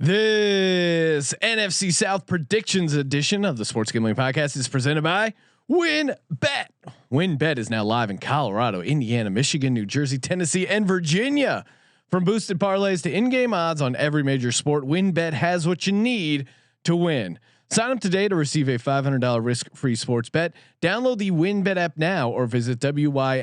This NFC South Predictions edition of the Sports Gambling Podcast is presented by WinBet. WinBet is now live in Colorado, Indiana, Michigan, New Jersey, Tennessee, and Virginia. From boosted parlays to in-game odds on every major sport, WinBet has what you need to win. Sign up today to receive a $500 risk-free sports bet. Download the WinBet app now or visit wynnbet.com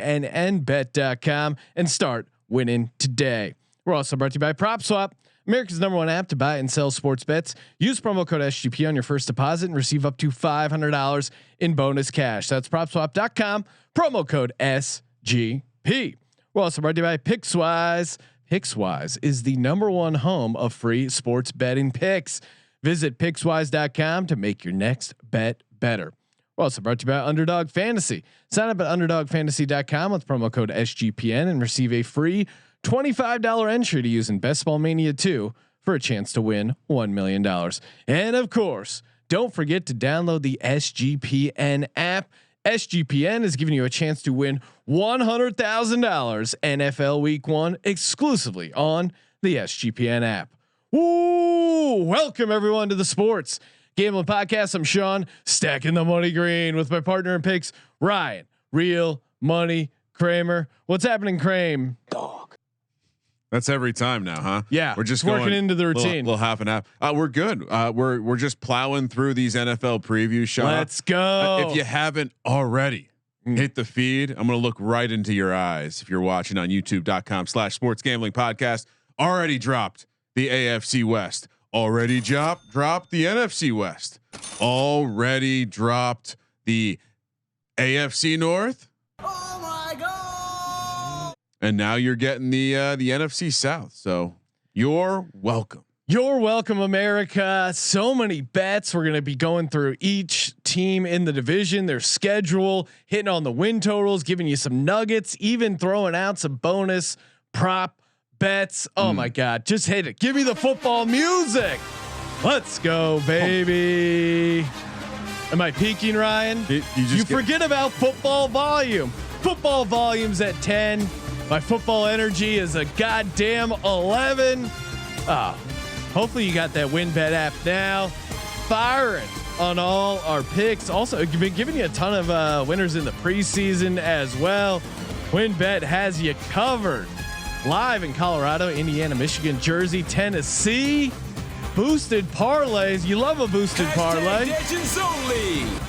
and start winning today. We're also brought to you by PropSwap, America's #1 app to buy and sell sports bets. Use promo code SGP on your first deposit and receive up to $500 in bonus cash. That's PropSwap.com, promo code SGP. We're also brought to you by Pickswise. Pickswise is the #1 home of free sports betting picks. Visit Pickswise.com to make your next bet better. We're also brought to you by Underdog Fantasy. Sign up at UnderdogFantasy.com with promo code SGPN and receive a free $25 entry to use in Best Ball Mania 2 for a chance to win $1 million. And of course, don't forget to download the SGPN app. SGPN is giving you a chance to win $100,000 NFL Week 1 exclusively on the SGPN app. Woo! Welcome everyone to the Sports Gambling Podcast. I'm Sean, stacking the money green with my partner in picks, Ryan, Real Money Kramer. What's happening, Kramer? Dog. That's every time now, huh? Yeah, we're just working into the routine. Little half and half. We're good. We're just plowing through these NFL previews. Sean, let's go. If you haven't already, hit the feed. I'm going to look right into your eyes if you're watching on YouTube.com/Sports Gambling Podcast. Already dropped the AFC West. Already dropped the NFC West. Already dropped the AFC North. Oh my God! And now you're getting the NFC South. So you're welcome. You're welcome, America. So many bets. We're going to be going through each team in the division, their schedule, hitting on the win totals, giving you some nuggets, even throwing out some bonus prop bets. Oh my God. Just hit it. Give me the football music. Let's go, baby. Am I peaking, Ryan? You forget about football volume. Football volume's at 10. My football energy is a goddamn 11. Hopefully you got that WinBet app now. Firing on all our picks. Also, been giving you a ton of winners in the preseason as well. WinBet has you covered. Live in Colorado, Indiana, Michigan, Jersey, Tennessee. Boosted parlays. You love a boosted parlay.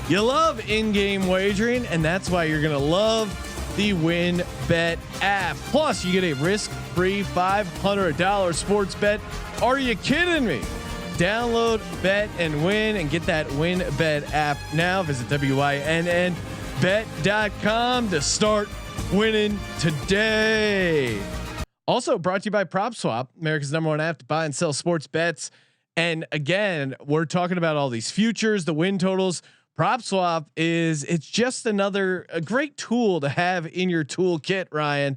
You love in-game wagering, and that's why you're gonna love the WinBet app. Plus, you get a risk-free $500 sports bet. Are you kidding me? Download, bet, and win, and get that WinBet app now. Visit wynnbet.com to start winning today. Also brought to you by PropSwap, America's #1 app to buy and sell sports bets. And again, we're talking about all these futures, the win totals. PropSwap it's just a great tool to have in your toolkit, Ryan,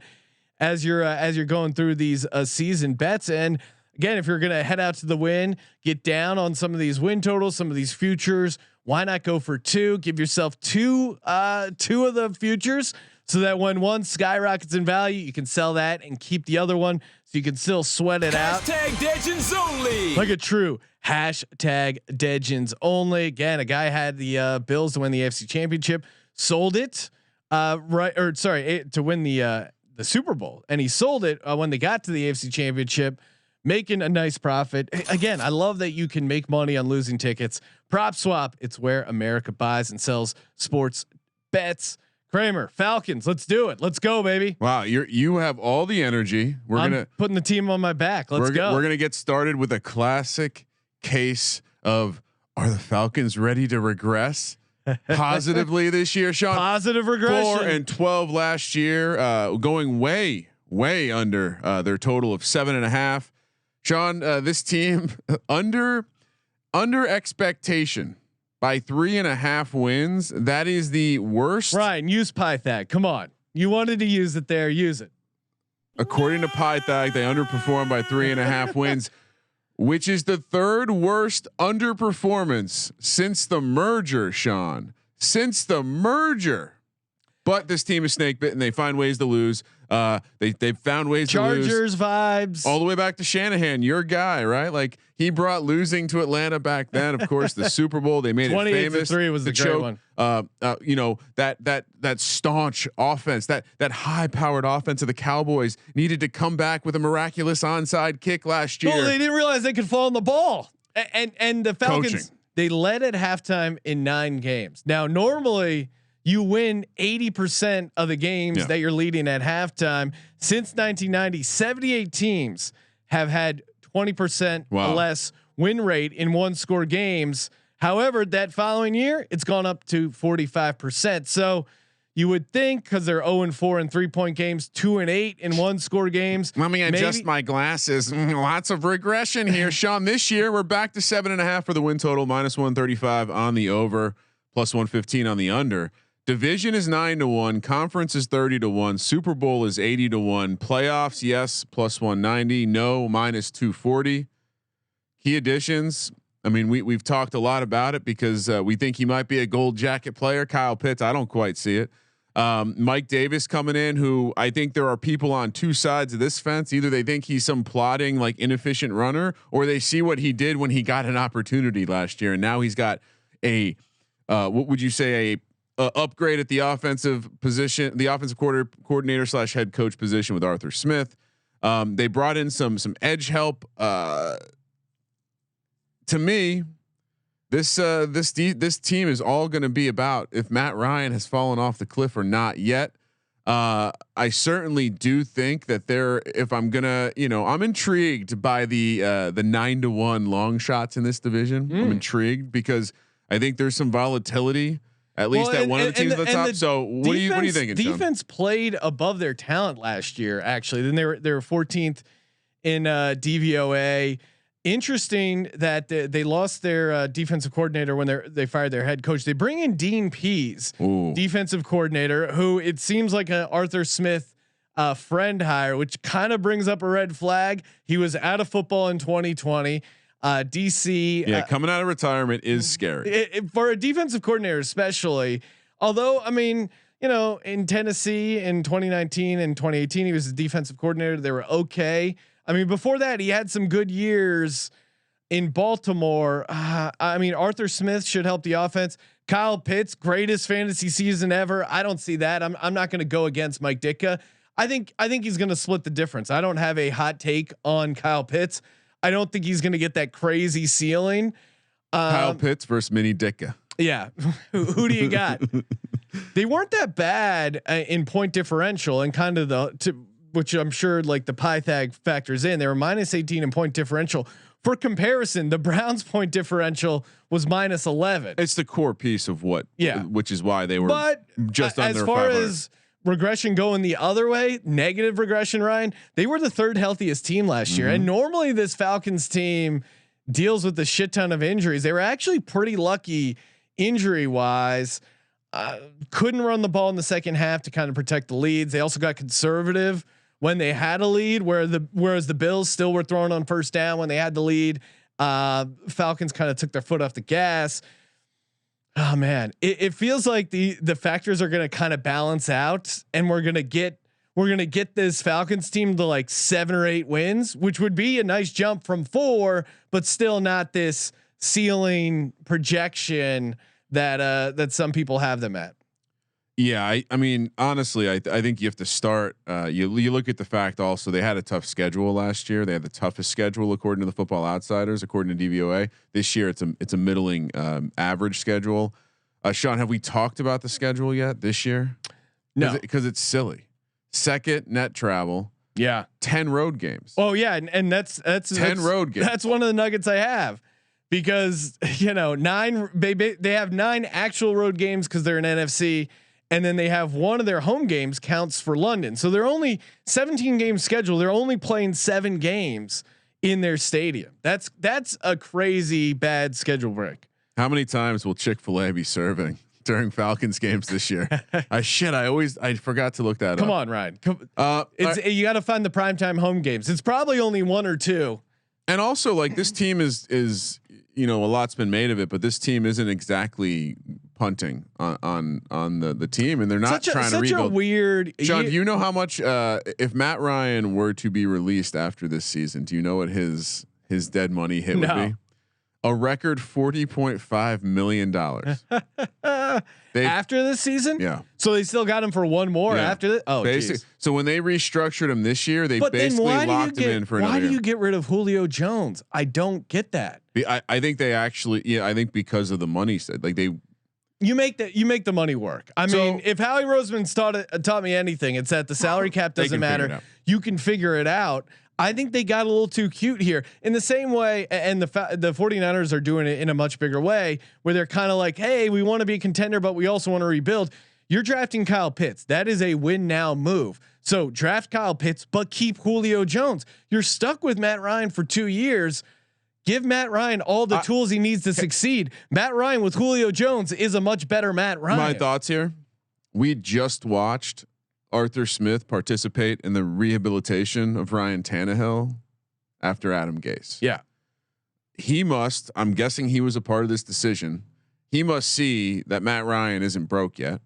as you're going through these season bets. And again, if you're going to head out to the win, get down on some of these win totals, some of these futures, why not go for two? Give yourself two of the futures, so that when one skyrockets in value, you can sell that and keep the other one, so you can still sweat it out. #Degens only. Like a true #Degens only. Again, a guy had the Bills to win the AFC Championship, sold it to win the Super Bowl, and he sold it when they got to the AFC Championship, making a nice profit. Again, I love that you can make money on losing tickets. PropSwap, it's where America buys and sells sports bets. Kramer, Falcons, let's do it. Let's go, baby. Wow, you have all the energy. I'm putting the team on my back. Let's go. We're gonna get started with a classic case of, are the Falcons ready to regress positively this year, Sean? Positive regression. 4-12 last year, going way under their total of 7.5. Sean, this team under expectation by 3.5 wins. That is the worst. Ryan, use Pythag. Come on. You wanted to use it there. Use it. According to Pythag, they underperformed by 3.5 wins, which is the third worst underperformance since the merger, Sean. Since the merger. But this team is snake bitten. They find ways to lose. They've found ways Chargers to lose. vibes All the way back to Shanahan, your guy, right? Like he brought losing to Atlanta back then. Of course, the Super Bowl, they made it famous. 28-3 was the great one. That staunch offense, that high powered offense of the Cowboys needed to come back with a miraculous onside kick last year. Well, they didn't realize they could fall on the ball. And the Falcons, Coaching. They led at halftime in 9 games. Now, normally you win 80% of the games that you're leading at halftime. Since 1990, 78 teams have had 20% or less win rate in 1-score games. However, that following year, it's gone up to 45%. So you would think because they're 0-4 in 3-point games, 2-8 in 1-score games. Let me adjust my glasses. Lots of regression here, Sean. This year we're back to 7.5 for the win total, -135 on the over, +115 on the under. Division is 9-1. Conference is 30-1. Super Bowl is 80-1. Playoffs, yes, +190. No, -240. Key additions. I mean, we've talked a lot about it because we think he might be a gold jacket player. Kyle Pitts, I don't quite see it. Mike Davis coming in, who I think there are people on 2 sides of this fence. Either they think he's some plodding, like inefficient runner, or they see what he did when he got an opportunity last year, and now he's got a what would you say, a upgrade at the offensive position, the offensive coordinator / head coach position with Arthur Smith. They brought in some edge help. To me, this team is all going to be about if Matt Ryan has fallen off the cliff or not yet. I certainly do think that if I'm gonna, I'm intrigued by the 9-1 long shots in this division. I'm intrigued because I think there's some volatility, at least at one of the teams at the top. So what do you think? Defense played above their talent last year. Actually, then they were 14th in DVOA. Interesting that they lost their defensive coordinator when they fired their head coach. They bring in Dean Pease, defensive coordinator, who it seems like an Arthur Smith friend hire, which kind of brings up a red flag. He was out of football in 2020. DC, coming out of retirement is scary for a defensive coordinator, especially. Although, I mean, in Tennessee in 2019 and 2018, he was the defensive coordinator. They were okay. I mean, before that, he had some good years in Baltimore. I mean, Arthur Smith should help the offense. Kyle Pitts, greatest fantasy season ever. I don't see that. I'm not going to go against Mike Ditka. I think he's going to split the difference. I don't have a hot take on Kyle Pitts. I don't think he's going to get that crazy ceiling. Kyle Pitts versus Mini Ditka. Yeah. Who do you got? They weren't that bad in point differential and kind of which I'm sure like the Pythag factors in. They were -18 in point differential. For comparison, the Browns point differential was -11. It's the core piece of which is why they were just under as far 500. As regression going the other way, negative regression, Ryan, they were the 3rd healthiest team last year. And normally this Falcons team deals with a shit ton of injuries. They were actually pretty lucky injury wise. Couldn't run the ball in the second half to kind of protect the leads. They also got conservative when they had a lead, whereas the Bills still were throwing on first down when they had the lead. Falcons kind of took their foot off the gas. Oh man, it feels like the factors are going to kind of balance out, and we're gonna get this Falcons team to like 7 or 8 wins, which would be a nice jump from 4, but still not this ceiling projection that some people have them at. Yeah, I mean, honestly, I think you have to start. You look at the fact also they had a tough schedule last year. They had the toughest schedule according to the Football Outsiders, according to DVOA. This year, it's a middling average schedule. Sean, have we talked about the schedule yet this year? No, because it's silly. Second net travel. Yeah, 10 road games. Oh yeah, and that's 10 road games. That's one of the nuggets I have because 9 they have 9 actual road games because they're an NFC. And then they have one of their home games counts for London. So they're only 17 game schedule. They're only playing 7 games in their stadium. That's a crazy bad schedule break. How many times will Chick-fil-A be serving during Falcons games this year? I forgot to look that up. Come on, Ryan. You got to find the primetime home games. It's probably only 1 or 2. And also like this team is a lot's been made of it, but this team isn't exactly punting on the team, and they're not trying to rebuild. Such a weird. Sean, do you know how much if Matt Ryan were to be released after this season? Do you know what his dead money hit would be? A record $40.5 million. After this season? Yeah. So they still got him for one more after this? Oh, basically. So when they restructured him this year, they basically locked him in for another year. Why do you get rid of Julio Jones? I don't get that. I think they actually, I think because of the money said, like you make the money work. I mean, if Howie Roseman taught me anything, it's that the salary cap doesn't matter. You can figure it out. I think they got a little too cute here in the same way. And the 49ers are doing it in a much bigger way where they're kind of like, hey, we want to be a contender, but we also want to rebuild. You're drafting Kyle Pitts. That is a win now move. So draft Kyle Pitts, but keep Julio Jones. You're stuck with Matt Ryan for 2 years. Give Matt Ryan all the tools he needs to succeed. Matt Ryan with Julio Jones is a much better Matt Ryan. My thoughts here. We just watched Arthur Smith participate in the rehabilitation of Ryan Tannehill after Adam Gase. Yeah. I'm guessing he was a part of this decision. He must see that Matt Ryan isn't broke yet.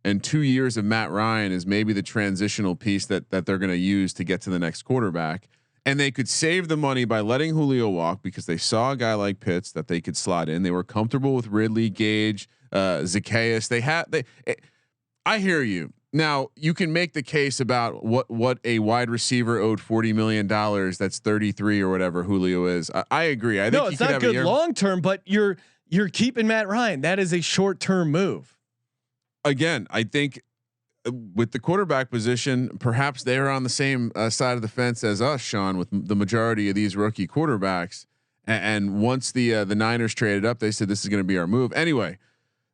And 2 years of Matt Ryan is maybe the transitional piece that they're going to use to get to the next quarterback. And they could save the money by letting Julio walk because they saw a guy like Pitts that they could slot in. They were comfortable with Ridley, Gage, Zacchaeus. I hear you. Now you can make the case about what a wide receiver owed $40 million. That's 33 or whatever Julio is. I agree. I think it's not good long term, but you're keeping Matt Ryan. That is a short term move. Again, I think with the quarterback position, perhaps they're on the same side of the fence as us, Sean, with the majority of these rookie quarterbacks. And once the Niners traded up, they said this is going to be our move. Anyway,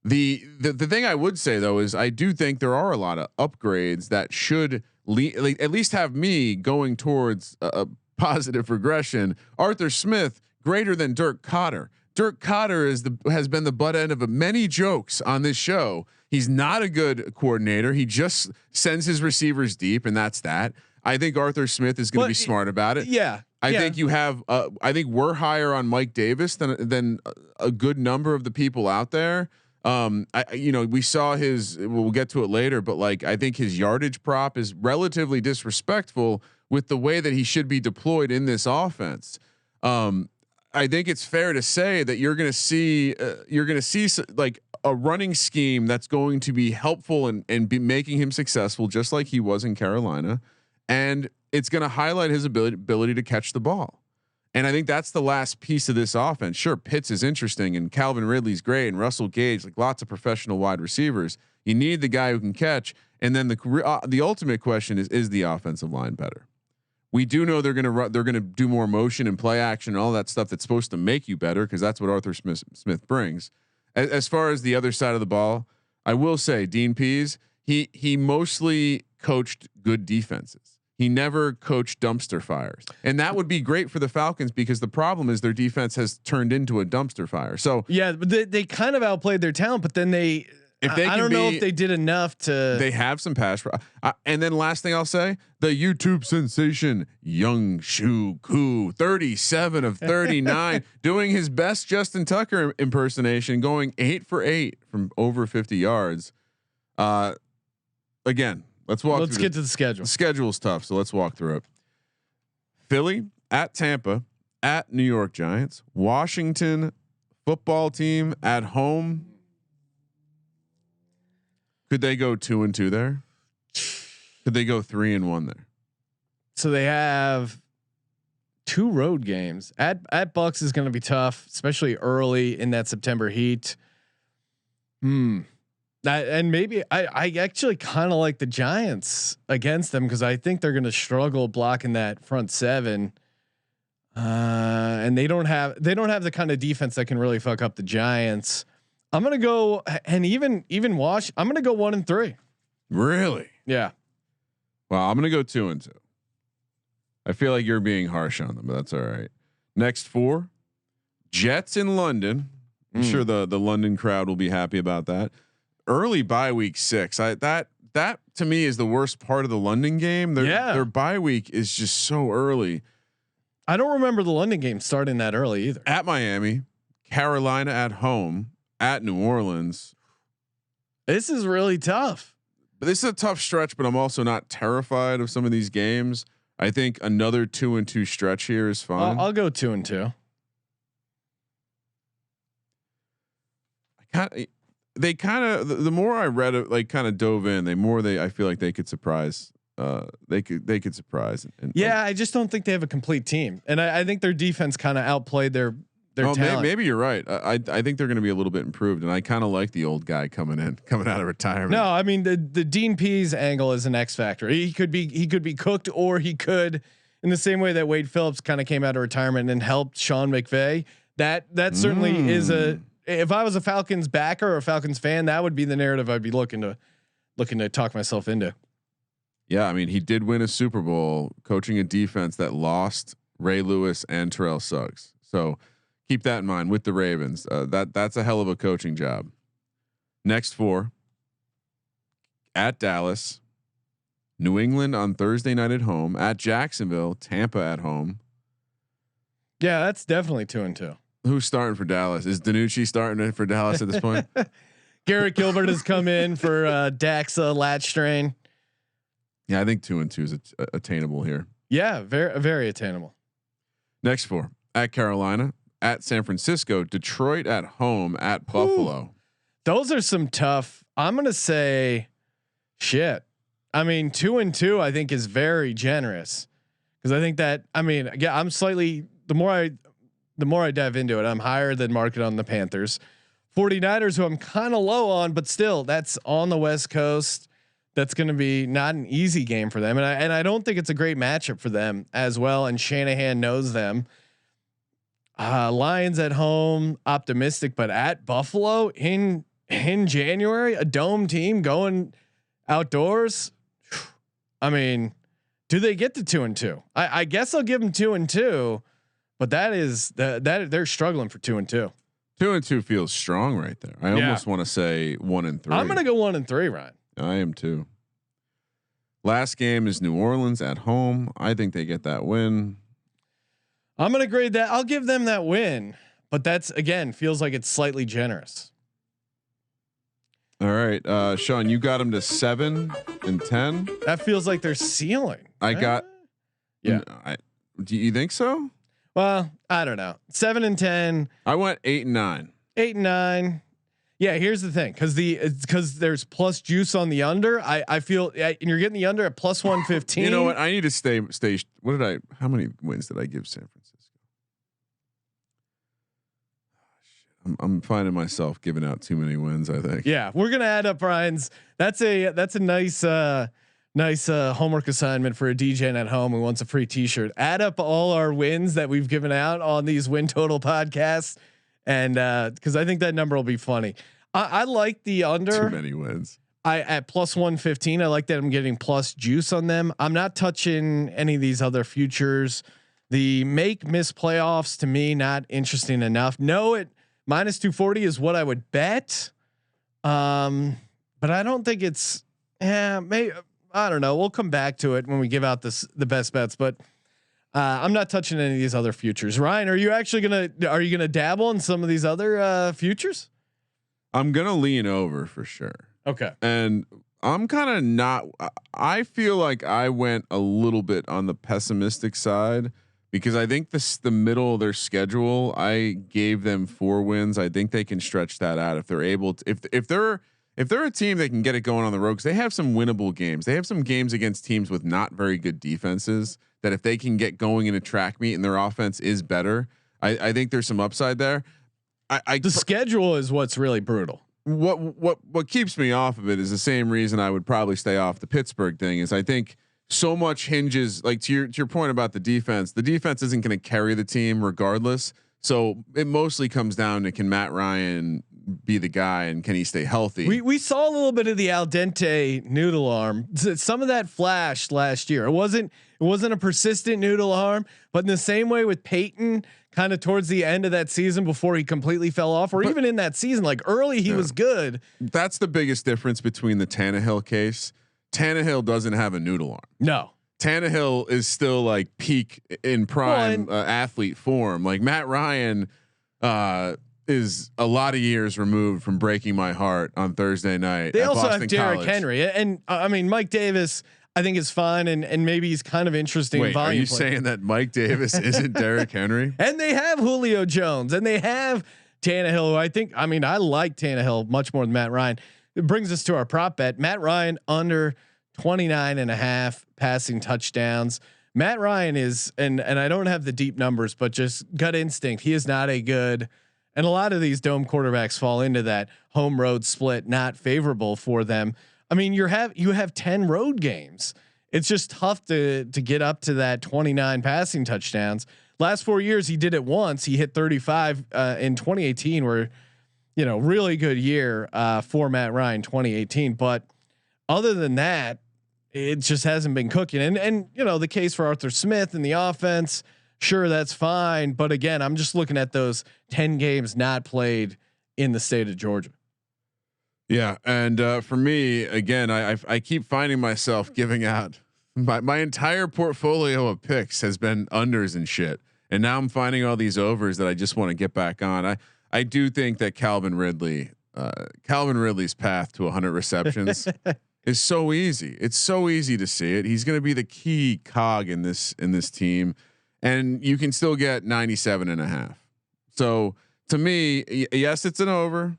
the thing I would say though is I do think there are a lot of upgrades that should at least have me going towards a positive regression. Arthur Smith greater than Dirk Cotter. Dirk Cotter has been the butt end of many jokes on this show. He's not a good coordinator. He just sends his receivers deep, and that's that. I think Arthur Smith is going to be smart about it. Yeah. I think you have. I think we're higher on Mike Davis than a good number of the people out there. We saw his. We'll get to it later, but I think his yardage prop is relatively disrespectful with the way that he should be deployed in this offense. I think it's fair to say that you're going to see a running scheme that's going to be helpful and be making him successful, just like he was in Carolina, and it's going to highlight his ability to catch the ball. And I think that's the last piece of this offense. Sure, Pitts is interesting, and Calvin Ridley's great, and Russell Gage, lots of professional wide receivers. You need the guy who can catch, and then the ultimate question is the offensive line better? We do know they're going to do more motion and play action and all that stuff that's supposed to make you better, because that's what Arthur Smith brings. As far as the other side of the ball, I will say Dean Pease, he mostly coached good defenses. He never coached dumpster fires, and that would be great for the Falcons because the problem is their defense has turned into a dumpster fire. So yeah, but they kind of outplayed their talent, but then I don't know if they did enough to. They have some pass. And then last thing I'll say, the YouTube sensation Young Shu Koo, 37 of 39, doing his best Justin Tucker impersonation, going 8 for 8 from over 50 yards. Again, let's get to the schedule. The schedule's tough, so let's walk through it. Philly at Tampa, at New York Giants, Washington football team at home. Could they go 2-2 there? Could they go 3-1 there? So they have 2 road games at Bucks is going to be tough, especially early in that September heat. And maybe I actually kind of like the Giants against them because I think they're going to struggle blocking that front seven. And they don't have the kind of defense that can really fuck up the Giants. I'm gonna go, and even Wash. I'm gonna go 1-3. Really? Yeah. Well, I'm gonna go 2-2. I feel like you're being harsh on them, but that's all right. Next 4, Jets in London. I'm sure the London crowd will be happy about that. Early bye week 6. That to me is the worst part of the London game. Their bye week is just so early. I don't remember the London game starting that early either. At Miami, Carolina at home. At New Orleans, This is really tough. But this is a tough stretch, but I'm also not terrified of some of these games. I think another 2-2 stretch here is fine. I'll go 2-2. They kind of the more I read it, like kind of dove in, I feel like they could surprise. They could surprise. I just don't think they have a complete team, and I think their defense kind of outplayed their talent. Maybe you're right. I think they're going to be a little bit improved, and I kind of like the old guy coming out of retirement. No, I mean the Dean Pease angle is an X factor. He could be cooked, or he could, in the same way that Wade Phillips kind of came out of retirement and helped Sean McVay. That certainly is a. If I was a Falcons backer or a Falcons fan, that would be the narrative I'd be looking to talk myself into. Yeah, I mean, he did win a Super Bowl coaching a defense that lost Ray Lewis and Terrell Suggs. So keep that in mind with the Ravens. That's a hell of a coaching job. Next 4 at Dallas, New England on Thursday night at home, at Jacksonville, Tampa at home. Yeah, that's definitely 2-2. Who's starting for Dallas? Is Danucci starting for Dallas at this point? Garrett Gilbert has come in for Dak's latch strain. Yeah, I think 2-2 is attainable here. Yeah, very attainable. Next 4 at Carolina, at San Francisco, Detroit at home, at Buffalo. Those are some tough. I'm gonna say, shit. I mean, 2-2 I think is very generous, because I think that I'm slightly the more I dive into it, I'm higher than market on the Panthers. 49ers, who I'm kind of low on, but still, that's on the West Coast. That's going to be not an easy game for them, and I don't think it's a great matchup for them as well. And Shanahan knows them. Lions at home, optimistic, but at Buffalo in January, a dome team going outdoors. I mean, do they get to 2-2? I guess I'll give them 2-2. But that they're struggling for 2-2. 2-2 feels strong right there. I almost want to say 1-3. I'm gonna go 1-3, Ryan. I am too. Last game is New Orleans at home. I think they get that win. I'm gonna grade that. I'll give them that win, but that's again feels like it's slightly generous. All right, Sean, you got them to 7 and 10. That feels like their ceiling. I got. Yeah. Do you think so? Well, I don't know. 7 and 10. I went 8 and 9. 8 and 9. Yeah, here's the thing, because there's plus juice on the under. I feel, and you're getting the under at plus 115. You know what? I need to stay. How many wins did I give San Francisco? Oh, shit. I'm finding myself giving out too many wins, I think. Yeah, we're gonna add up Ryan's. That's a nice homework assignment for a DJ at home who wants a free T-shirt. Add up all our wins that we've given out on these win total podcasts, and because I think that number will be funny. I like the under. Too many wins. At plus 115. I like that I'm getting plus juice on them. I'm not touching any of these other futures. The miss playoffs to me not interesting enough. No, it minus 240 is what I would bet. But I don't think it's. Yeah, maybe. I don't know. We'll come back to it when we give out the best bets, but I'm not touching any of these other futures. Ryan, are you gonna dabble in some of these other futures? I'm gonna lean over for sure. Okay. And I'm kind of not. I feel like I went a little bit on the pessimistic side because I think the middle of their schedule. I gave them 4 wins. I think they can stretch that out if they're able to. If they're a team that can get it going on the road, because they have some winnable games. They have some games against teams with not very good defenses that if they can get going in a track meet and their offense is better, I think there's some upside there. The schedule is what's really brutal. What keeps me off of it is the same reason I would probably stay off the Pittsburgh thing. Is I think so much hinges like to your point about the defense. The defense isn't going to carry the team regardless. So it mostly comes down to can Matt Ryan be the guy and can he stay healthy? We saw a little bit of the al dente noodle arm. Some of that flashed last year. It wasn't a persistent noodle arm, but in the same way with Peyton, kind of towards the end of that season before he completely fell off, or even in that season, like early he was good. That's the biggest difference between the Tannehill case. Tannehill doesn't have a noodle arm. No. Tannehill is still like peak in prime athlete form. Like Matt Ryan, is a lot of years removed from breaking my heart on Thursday night. They at also Boston have Derrick College. Henry, and I mean Mike Davis. I think is fine, and maybe he's kind of interesting. Wait, volume are you play. saying that Mike Davis isn't Derrick Henry? And they have Julio Jones, and they have Tannehill. Who I like Tannehill much more than Matt Ryan. It brings us to our prop bet. Matt Ryan under 29.5 passing touchdowns. Matt Ryan is, and I don't have the deep numbers, but just gut instinct. He is not a good, and a lot of these dome quarterbacks fall into that home road split, not favorable for them. I mean, you have 10 road games. It's just tough to get up to that 29 passing touchdowns. Last 4 years, he did it once. He hit 35 in 2018, where really good year for Matt Ryan, 2018. But other than that, it just hasn't been cooking. And the case for Arthur Smith in the offense, sure, that's fine. But again, I'm just looking at those 10 games not played in the state of Georgia. Yeah, and for me, again, I keep finding myself giving out my entire portfolio of picks has been unders and shit, and now I'm finding all these overs that I just want to get back on. I do think that Calvin Ridley's path to 100 receptions is so easy. It's so easy to see it. He's going to be the key cog in this team, and you can still get 97.5. So to me, yes, it's an over.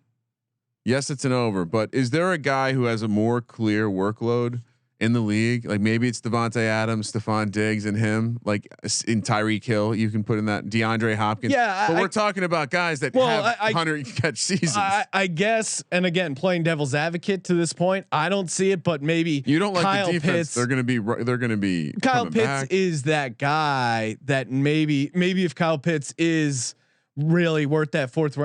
Yes, it's an over, but is there a guy who has a more clear workload in the league? Like maybe it's Devontae Adams, Stephon Diggs, and him. Like in Tyreek Hill, you can put in that DeAndre Hopkins. Yeah, but we're talking about guys that have 100 catch seasons. I guess, and again, playing devil's advocate to this point, I don't see it, but maybe you don't like Kyle the defense. Pitts, they're going to be. Kyle Pitts back. is that guy that maybe if Kyle Pitts is really worth that fourth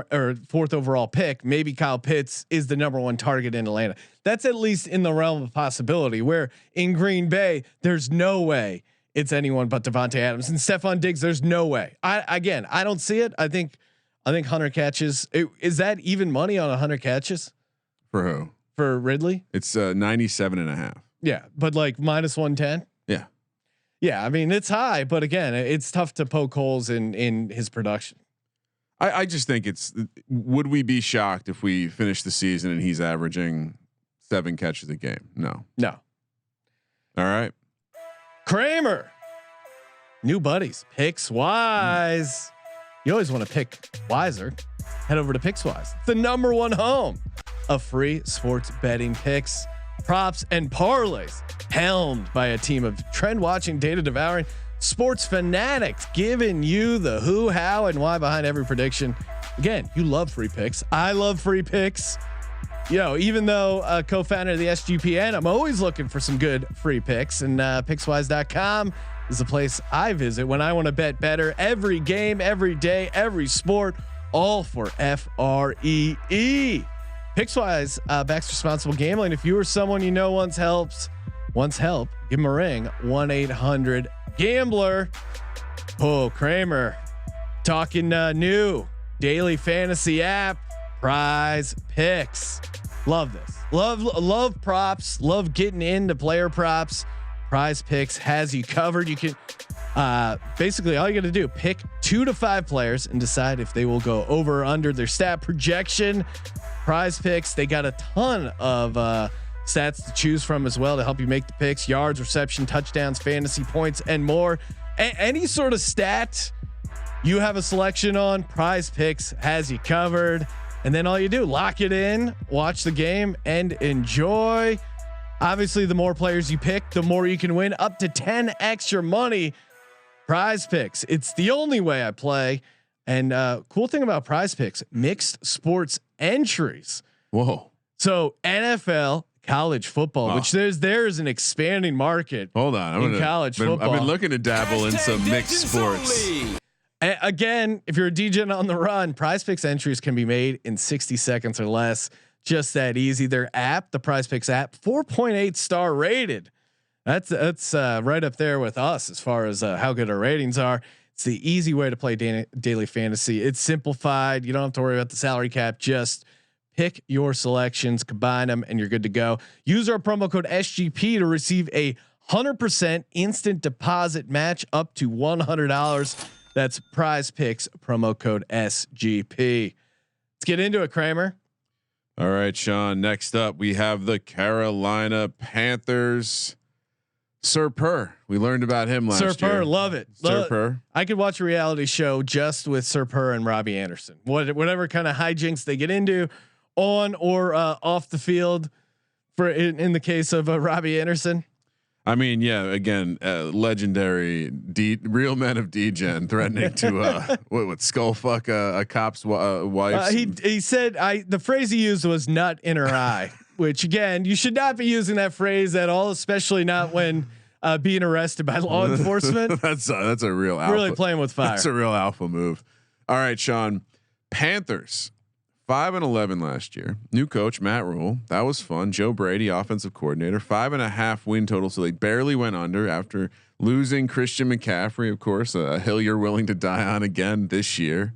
overall pick, maybe Kyle Pitts is the number one target in Atlanta. That's at least in the realm of possibility, where in Green Bay, there's no way it's anyone but Devontae Adams and Stephon Diggs. There's no way. I don't see it. I think 100 catches. Is that even money on 100 catches for who? For Ridley? It's 97.5. Yeah. But like minus 110. Yeah. Yeah. I mean, it's high, but again, it's tough to poke holes in his production. I just think would we be shocked if we finish the season and he's averaging 7 catches a game? No. No. All right. Kramer. New buddies. Pickswise. You always want to pick wiser. Head over to Pickswise. It's the number one home of free sports betting picks, props, and parlays. Helmed by a team of trend watching, data devouring sports fanatics, giving you the who, how, and why behind every prediction. Again, you love free picks. I love free picks. Even though co-founder of the SGPN, I'm always looking for some good free picks, and Pickswise.com is the place I visit when I want to bet better. Every game, every day, every sport, all for FREE. Pickswise backs responsible gambling. If you or someone you know wants help, give them a ring. 1-800-GAMBLER. Oh, Kramer talking new daily fantasy app, Prize Picks. Love this. Love props. Love getting into player props. Prize Picks has you covered. You can basically all you got to do, pick 2 to 5 players and decide if they will go over or under their stat projection. Prize Picks, they got a ton of stats to choose from as well to help you make the picks: yards, reception, touchdowns, fantasy points, and more. Any sort of stat you have a selection on, Prize Picks has you covered. And then all you do, lock it in, watch the game, and enjoy. Obviously, the more players you pick, the more you can win, up to 10x your money. Prize Picks, it's the only way I play. And cool thing about Prize Picks, mixed sports entries. Whoa. So NFL, college football, which there's an expanding market. Hold on, in college football. I've been looking to dabble in some mixed sports. Again, if you're a DJ on the run, Prize Picks entries can be made in 60 seconds or less. Just that easy. Their app, the Prize Picks app, 4.8 star rated. That's right up there with us as far as how good our ratings are. It's the easy way to play daily fantasy. It's simplified. You don't have to worry about the salary cap. Just pick your selections, combine them, and you're good to go. Use our promo code SGP to receive a 100% instant deposit match up to $100. That's Prize Picks promo code SGP. Let's get into it, Kramer. All right, Sean. Next up, we have the Carolina Panthers. Sir Purr. We learned about him last year. Sir Purr, love it. Sir Purr. I could watch a reality show just with Sir Purr and Robbie Anderson. Whatever kind of hijinks they get into, on or off the field. For in the case of Robbie Anderson. I mean, yeah. Again, legendary real men of D-Gen threatening to what skull fuck a cop's wife. He said the phrase he used was "nut in her eye," which again you should not be using that phrase at all, especially not when being arrested by law enforcement. That's a real alpha. Really playing with fire. That's a real alpha move. All right, Sean. Panthers 5-11 last year. New coach Matt Rule. That was fun. Joe Brady, offensive coordinator. 5.5 win total, so they barely went under after losing Christian McCaffrey. Of course, a hill you're willing to die on again this year.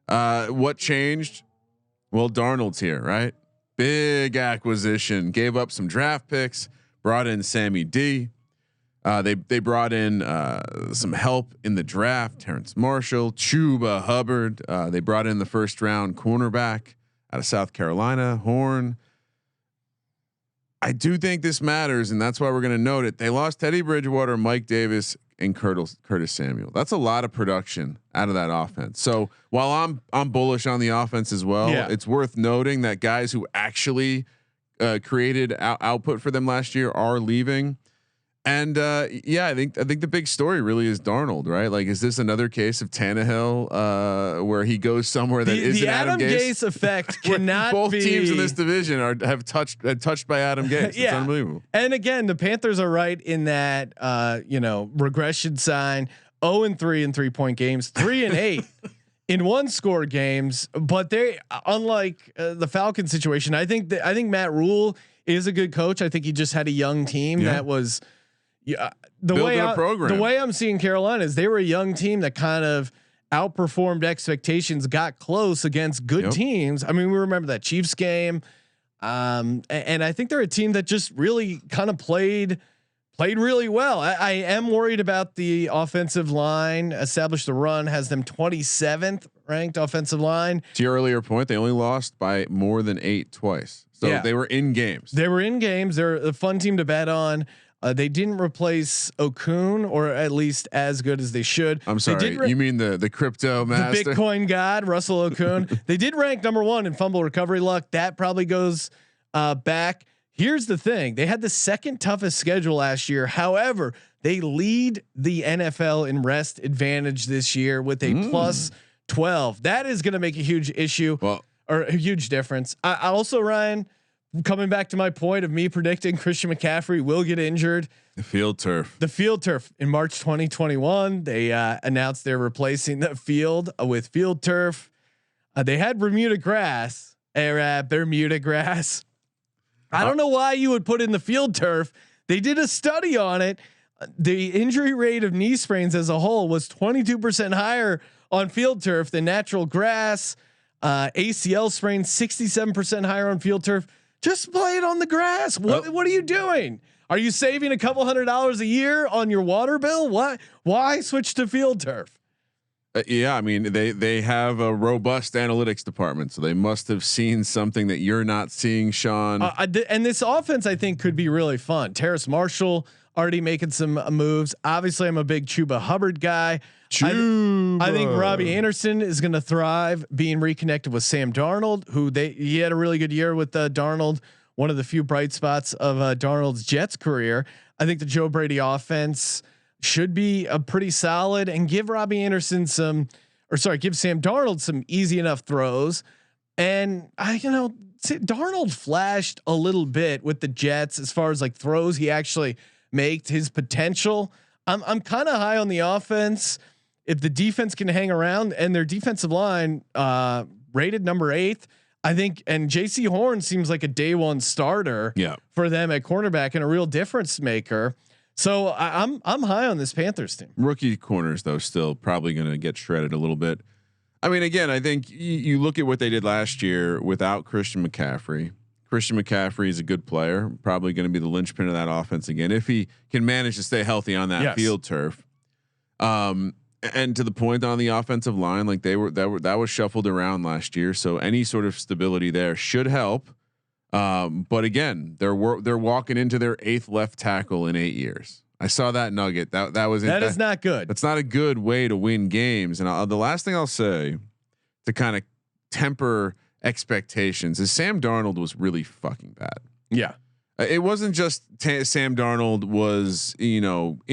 What changed? Well, Darnold's here, right? Big acquisition. Gave up some draft picks. Brought in Sammy D. They brought in some help in the draft. Terrence Marshall, Chuba Hubbard. They brought in the first round cornerback out of South Carolina, Horn. I do think this matters, and that's why we're going to note it. They lost Teddy Bridgewater, Mike Davis, and Curtis Samuel. That's a lot of production out of that offense. So while I'm bullish on the offense as well, it's worth noting that guys who actually created output for them last year are leaving. And I think the big story really is Darnold, right? Like, is this another case of Tannehill where he goes somewhere that isn't Adam Gase effect cannot both be. Teams in this division have touched by Adam Gase. Yeah. It's unbelievable. And again, the Panthers are right in that regression sign. 0-3 in 3-point games, 3-8 in 1-score games. But they, unlike the Falcon situation, I think Matt Rule is a good coach. I think he just had a young team that was. Yeah, the way I'm seeing Carolina is they were a young team that kind of outperformed expectations, got close against good teams. I mean, we remember that Chiefs game, and I think they're a team that just really kind of played really well. I am worried about the offensive line. Established the run, has them 27th ranked offensive line. To your earlier point, they only lost by more than 8 twice, so they were in games. They're a fun team to bet on. They didn't replace Okun, or at least as good as they should. I'm sorry, you mean the crypto master, the Bitcoin god, Russell Okun. They did rank number 1 in fumble recovery luck. That probably goes back. Here's the thing: they had the second toughest schedule last year. However, they lead the NFL in rest advantage this year with a plus 12. That is going to make a huge issue or a huge difference. I also, Ryan. Coming back to my point of me predicting Christian McCaffrey will get injured. The field turf in March 2021, they announced they're replacing the field with field turf. They had Bermuda grass, Bermuda grass. I don't know why you would put in the field turf. They did a study on it. The injury rate of knee sprains as a whole was 22% higher on field turf than natural grass. ACL sprains 67% higher on field turf. Just play it on the grass. What are you doing? Are you saving a couple $100 a year on your water bill? Why switch to field turf? I mean they have a robust analytics department, so they must have seen something that you're not seeing, Sean. And this offense, I think, could be really fun. Terrace Marshall already making some moves. Obviously, I'm a big Chuba Hubbard guy. I think Robbie Anderson is going to thrive being reconnected with Sam Darnold, he had a really good year with Darnold. One of the few bright spots of Darnold's Jets career. I think the Joe Brady offense should be a pretty solid, and give Robbie Anderson give Sam Darnold some easy enough throws. And Darnold flashed a little bit with the Jets as far as like throws he actually made, his potential. I'm kind of high on the offense. If the defense can hang around, and their defensive line rated number 8th, I think, and JC Horn seems like a day 1 starter for them at cornerback and a real difference maker. So I'm high on this Panthers team. Rookie corners though still probably going to get shredded a little bit. I mean, again, I think you look at what they did last year without Christian McCaffrey. Christian McCaffrey is a good player, probably going to be the linchpin of that offense again if he can manage to stay healthy on that field turf. And to the point on the offensive line, like that was shuffled around last year. So any sort of stability there should help. But again, they're walking into their 8th left tackle in 8 years. I saw that nugget. That is not good. That's not a good way to win games. And the last thing I'll say to kind of temper expectations is Sam Darnold was really fucking bad. Yeah. It wasn't just Sam Darnold was, in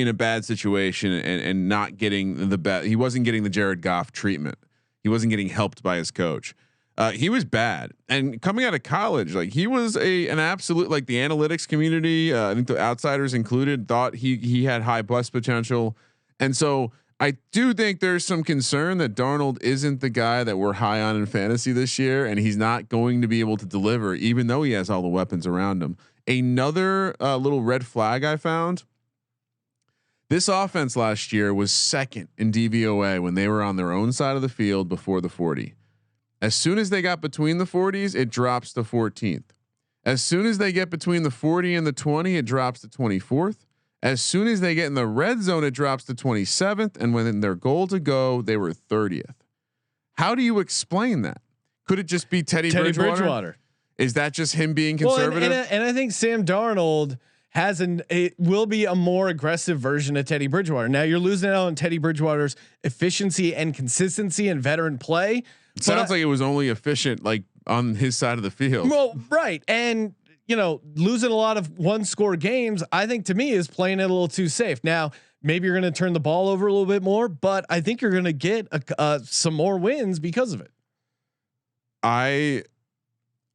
a bad situation and not getting the best. He wasn't getting the Jared Goff treatment. He wasn't getting helped by his coach. He was bad. And coming out of college, like he was an absolute, like the analytics community, I think the outsiders included, thought he had high bust potential. And so I do think there's some concern that Darnold isn't the guy that we're high on in fantasy this year, and he's not going to be able to deliver, even though he has all the weapons around him. Another little red flag I found. This offense last year was 2nd in DVOA when they were on their own side of the field before the 40. As soon as they got between the 40s, it drops to 14th. As soon as they get between the 40 and the 20, it drops to 24th. As soon as they get in the red zone, it drops to 27th. And when their goal to go, they were 30th. How do you explain that? Could it just be Teddy Bridgewater? Is that just him being conservative? Well, and I think Sam Darnold it will be a more aggressive version of Teddy Bridgewater. Now you're losing out on Teddy Bridgewater's efficiency and consistency and veteran play. It sounds like it was only efficient, like on his side of the field. Well, right. And losing a lot of 1-score games, I think to me is playing it a little too safe. Now, maybe you're going to turn the ball over a little bit more, but I think you're going to get some more wins because of it.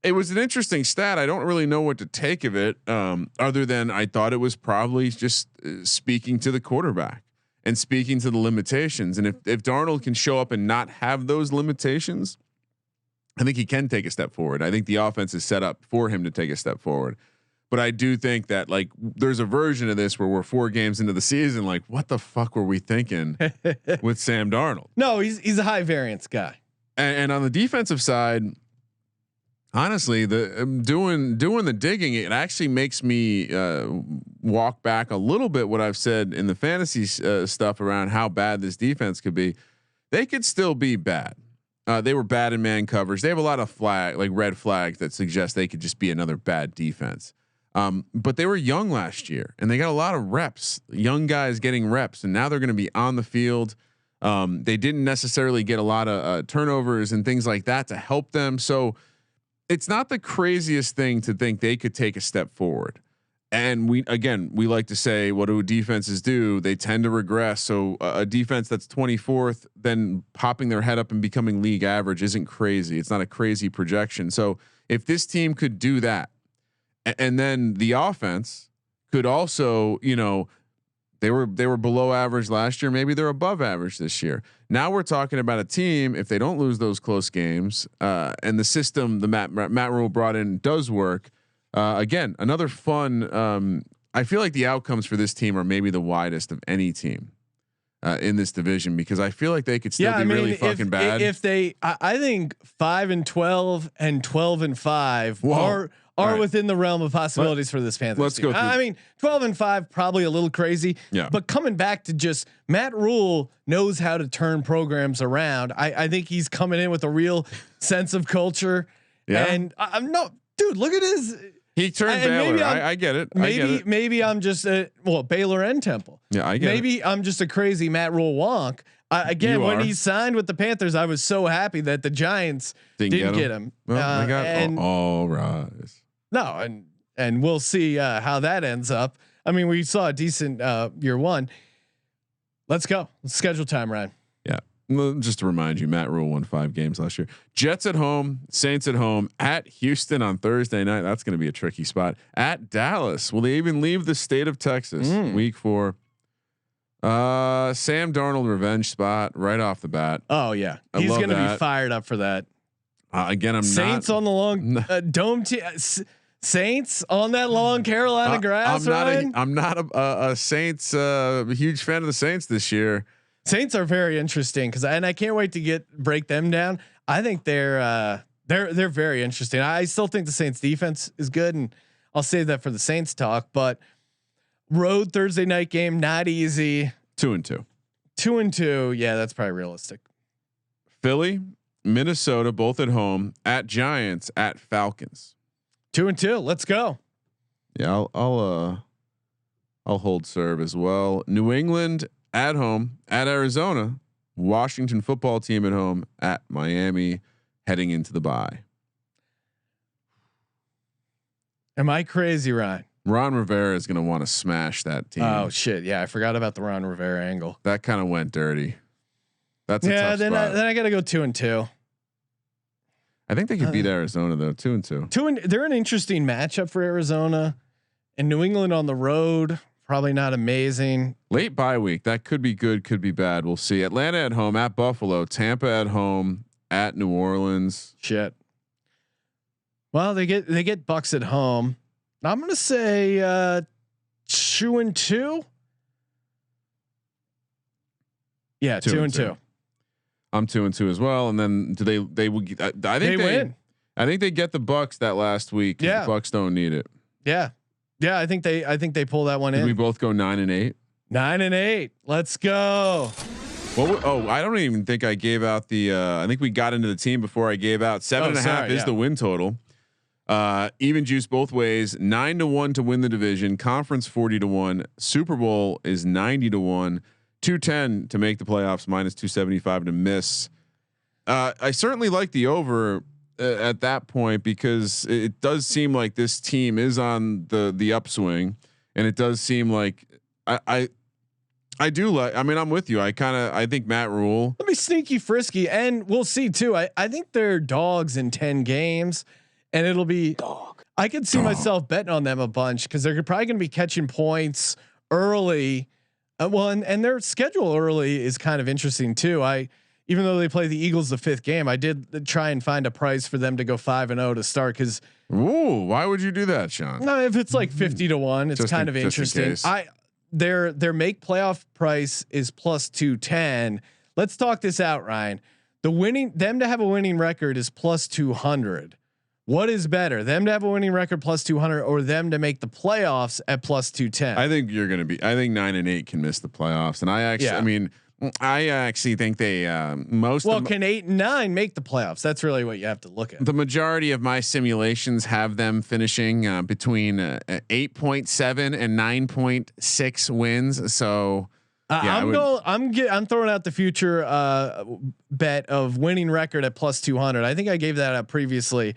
It was an interesting stat. I don't really know what to take of it, other than I thought it was probably just speaking to the quarterback and speaking to the limitations. And if Darnold can show up and not have those limitations, I think he can take a step forward. I think the offense is set up for him to take a step forward. But I do think that like there's a version of this where we're 4 games into the season, like what the fuck were we thinking with Sam Darnold? No, he's a high variance guy. And on the defensive side, honestly, doing the digging, it actually makes me walk back a little bit what I've said in the fantasy stuff around how bad this defense could be. They could still be bad. They were bad in man coverage. They have a lot of red flags that suggest they could just be another bad defense. But they were young last year and they got a lot of reps, young guys getting reps, and now they're going to be on the field. They didn't necessarily get a lot of turnovers and things like that to help them. So it's not the craziest thing to think they could take a step forward. And we like to say, what do defenses do? They tend to regress. So a defense that's 24th, then popping their head up and becoming league average isn't crazy. It's not a crazy projection. So if this team could do that, and then the offense could also, they were below average last year. Maybe they're above average this year. Now we're talking about a team, if they don't lose those close games, and the system the Matt Rule brought in does work. Again, another fun. I feel like the outcomes for this team are maybe the widest of any team in this division, because I feel like they could still be really fucking bad. If they, I think 5-12 and 12-5 are right within the realm of possibilities for this Panthers. Let's team. go. I mean, 12-5 probably a little crazy. Yeah. But coming back to just Matt Rule knows how to turn programs around. I think he's coming in with a real sense of culture. Yeah. And I'm no dude. Look at his. He turned Baylor. I get it. Maybe I'm just Baylor and Temple. Yeah, I get maybe it. I'm just a crazy Matt Rule wonk. When he signed with the Panthers, I was so happy that the Giants didn't get him. Well, they got all rise. No, and we'll see how that ends up. I mean, we saw a decent year one. Let's go. Let's schedule time, Ryan. Yeah. Just to remind you, Matt Rule won 5 games last year. Jets at home, Saints at home, at Houston on Thursday night. That's going to be a tricky spot. At Dallas. Will they even leave the state of Texas? Week 4. Sam Darnold revenge spot right off the bat. Oh yeah, he's going to be fired up for that. Again, Saints on the long dome. Saints on that long Carolina grass. I'm not a Saints huge fan of the Saints this year. Saints are very interesting I can't wait to break them down. I think they're very interesting. I still think the Saints defense is good, and I'll save that for the Saints talk. But road Thursday night game, not easy. 2-2. 2-2. Yeah, that's probably realistic. Philly, Minnesota, both at home, at Giants, at Falcons. 2-2. Let's go. Yeah, I'll hold serve as well. New England at home, at Arizona, Washington football team at home, at Miami, heading into the bye. Am I crazy, Ryan? Ron Rivera is going to want to smash that team. Oh shit! Yeah, I forgot about the Ron Rivera angle. That kind of went dirty. That's a tough then spot. I got to go 2-2. I think they could beat Arizona though. 2-2. They're an interesting matchup for Arizona and New England on the road. Probably not amazing. Late bye week. That could be good. Could be bad. We'll see. Atlanta at home, at Buffalo. Tampa at home, at New Orleans. Shit. Well, they get Bucks at home. I'm gonna say 2-2. Yeah, 2-2. I'm 2-2 as well. And then do they would? I think they win. I think they get the Bucks that last week. Yeah, the Bucks don't need it. Yeah. I think they pull that one in. We both go 9-8. 9-8. Let's go. Well, I don't even think I gave out the. I think we got into the team before I gave out 7.5 is the win total. Even juice both ways. 9-1 to win the division. Conference 40-1. Super Bowl is 90-1. 210 to make the playoffs. -275 to miss. I certainly like the over at that point because it does seem like this team is on the upswing, and it does seem like I do like. I mean, I'm with you. I think Matt Rule. Let me sneaky frisky, and we'll see too. I think they're dogs in 10 games, and it'll be dog. I could see myself betting on them a bunch because they're probably going to be catching points early. And their schedule early is kind of interesting too. Even though they play the Eagles the 5th game, I did try and find a price for them to go 5-0 to start. Cause why would you do that, Sean? No, if it's like 50-1, it's kind of interesting. Their make playoff price is +210. Let's talk this out, Ryan. Them to have a winning record is +200. What is better, them to have a winning record +200 or them to make the playoffs at +210? I think you're going to be. I think 9-8 can miss the playoffs, and I actually think they can 8 and 9 make the playoffs? That's really what you have to look at. The majority of my simulations have them finishing between 8.7 and 9.6 wins. So I'm throwing out the future bet of winning record at +200. I think I gave that up previously.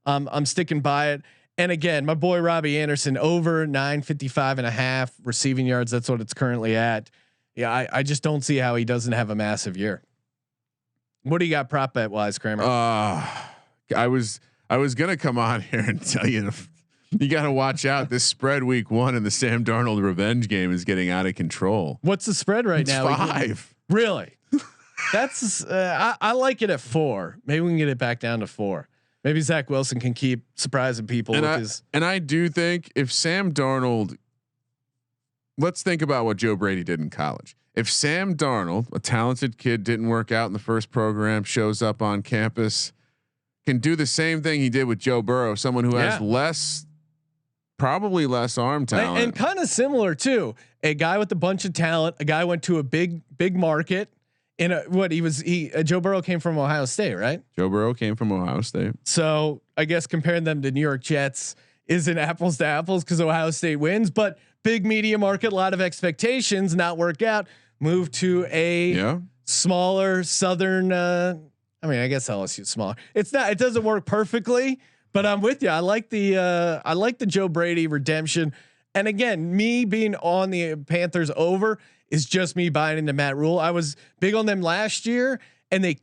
I'm sticking by it. And again, my boy Robbie Anderson over 955.5 receiving yards. That's what it's currently at. Yeah, I just don't see how he doesn't have a massive year. What do you got prop bet wise, Kramer? I was gonna come on here and tell you you got to watch out. This spread week 1 and the Sam Darnold revenge game is getting out of control. What's the spread right now? 5. Really? That's I like it at 4. Maybe we can get it back down to 4. Maybe Zach Wilson can keep surprising people and I do think if Sam Darnold, let's think about what Joe Brady did in college. If Sam Darnold, a talented kid, didn't work out in the first program, shows up on campus, can do the same thing he did with Joe Burrow, someone who has probably less arm talent, and kind of similar too. A guy with a bunch of talent. A guy went to a big market. Joe Burrow came from Ohio State, right? Joe Burrow came from Ohio State. So I guess comparing them to New York Jets isn't apples to apples because Ohio State wins, but big media market, a lot of expectations, not work out. Move to a smaller Southern. I mean, I guess LSU is smaller. It doesn't work perfectly, but I'm with you. I like the Joe Brady redemption. And again, me being on the Panthers over is just me buying into Matt Rule. I was big on them last year, and they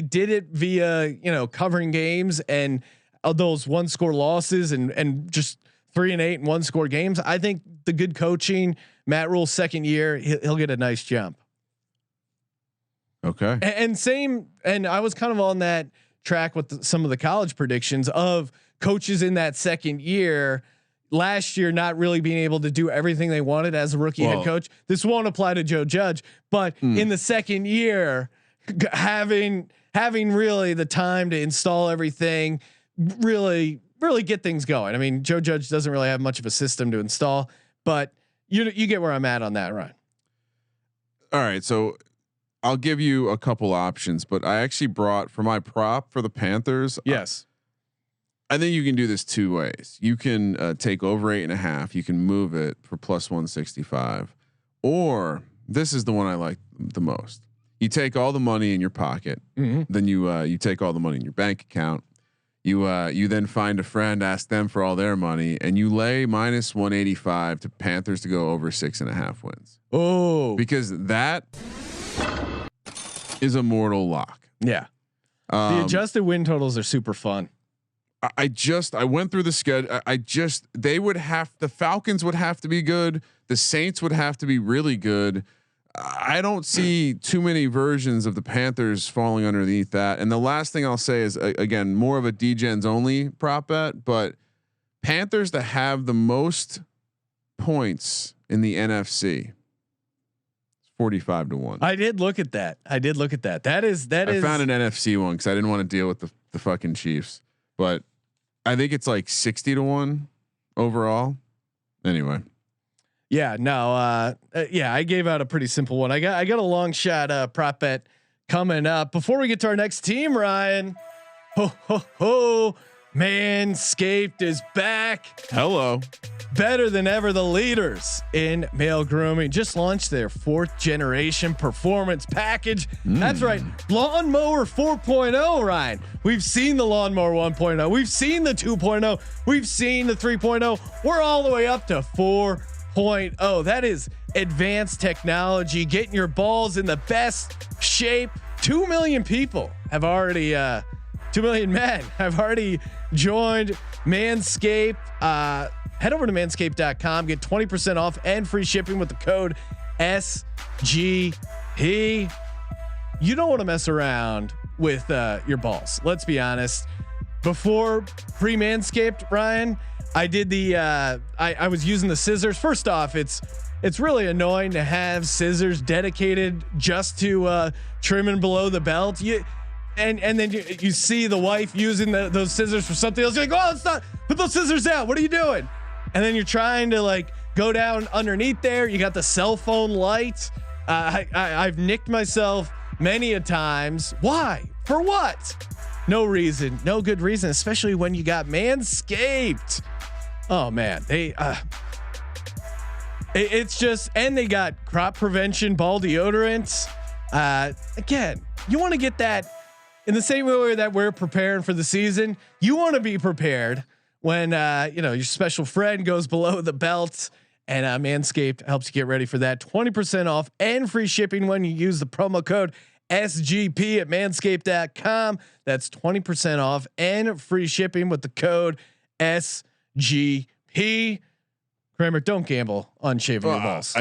did it via covering games and those 1-score losses and just 3-8 and 1-score games. I think the good coaching, Matt Rule's second year, he'll get a nice jump. Okay. And I was kind of on that track with some of the college predictions of coaches in that second year. Last year, not really being able to do everything they wanted as a rookie head coach. This won't apply to Joe Judge, but in the second year, having really the time to install everything, really get things going. I mean, Joe Judge doesn't really have much of a system to install, but you get where I'm at on that, right? All right. So I'll give you a couple options, but I actually brought for my prop for the Panthers. Yes. I think you can do this two ways. You can take over 8.5. You can move it for plus 165, or this is the one I like the most. You take all the money in your pocket, then you take all the money in your bank account. You then find a friend, ask them for all their money, and you lay minus 185 to Panthers to go over 6.5 wins. Oh, Because that is a mortal lock. yeah. The adjusted win totals are super fun. I went through the schedule. The Falcons would have to be good. The Saints would have to be really good. I don't see too many versions of the Panthers falling underneath that. And the last thing I'll say is again, more of a DGens only prop bet, but Panthers to have the most points in the NFC, 45 to 1. I did look at that. That is. I found an NFC one because I didn't want to deal with the fucking Chiefs, but I think it's like 60 to 1 overall. Anyway. Yeah, no, yeah, I gave out a pretty simple one. I got a long shot prop bet coming up. Before we get to our next team, Ryan, Manscaped is back. Hello. Better than ever. The leaders in male grooming just launched their 4th generation performance package. That's right. Lawnmower 4.0, Ryan. We've seen the lawnmower 1.0. We've seen the 2.0. We've seen the 3.0. We're all the way up to 4.0. That is advanced technology, getting your balls in the best shape. 2 million people have already 2 million men have already joined Manscaped. Head over to manscaped.com, get 20% off and free shipping with the code SGP. You don't want to mess around with your balls. Let's be honest. Before pre-Manscaped, Ryan, I did the I was using the scissors. First off, it's really annoying to have scissors dedicated just to trimming below the belt. And then you see the wife using those scissors for something else. You're like, oh, it's not. Put those scissors down. What are you doing? And then you're trying to like go down underneath there. You got the cell phone light. I've nicked myself many a times. Why? For what? No reason. No good reason. Especially when you got Manscaped. Oh man, it's just, and they got crop prevention ball deodorant. Again, you want to get that in the same way that we're preparing for the season. You want to be prepared when your special friend goes below the belt, and Manscaped helps you get ready for that. 20% off and free shipping when you use the promo code SGP at manscaped.com. That's 20% off and free shipping with the code SGP. Kramer, don't gamble on shaving your balls.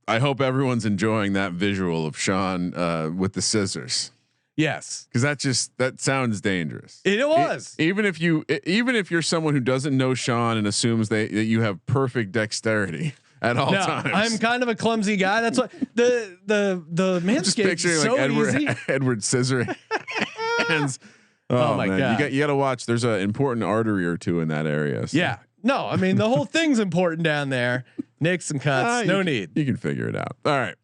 I hope everyone's enjoying that visual of Sean with the scissors. Yes, because that sounds dangerous. It was. Even if you're someone who doesn't know Sean and assumes that you have perfect dexterity at all times. I'm kind of a clumsy guy. That's what the Manscaped is so easy. Edward scissoring hands. Oh my God! You got to watch. There's an important artery or two in that area. So. Yeah. No, I mean the whole thing's important down there. Nicks and cuts. No need. You can figure it out. All right.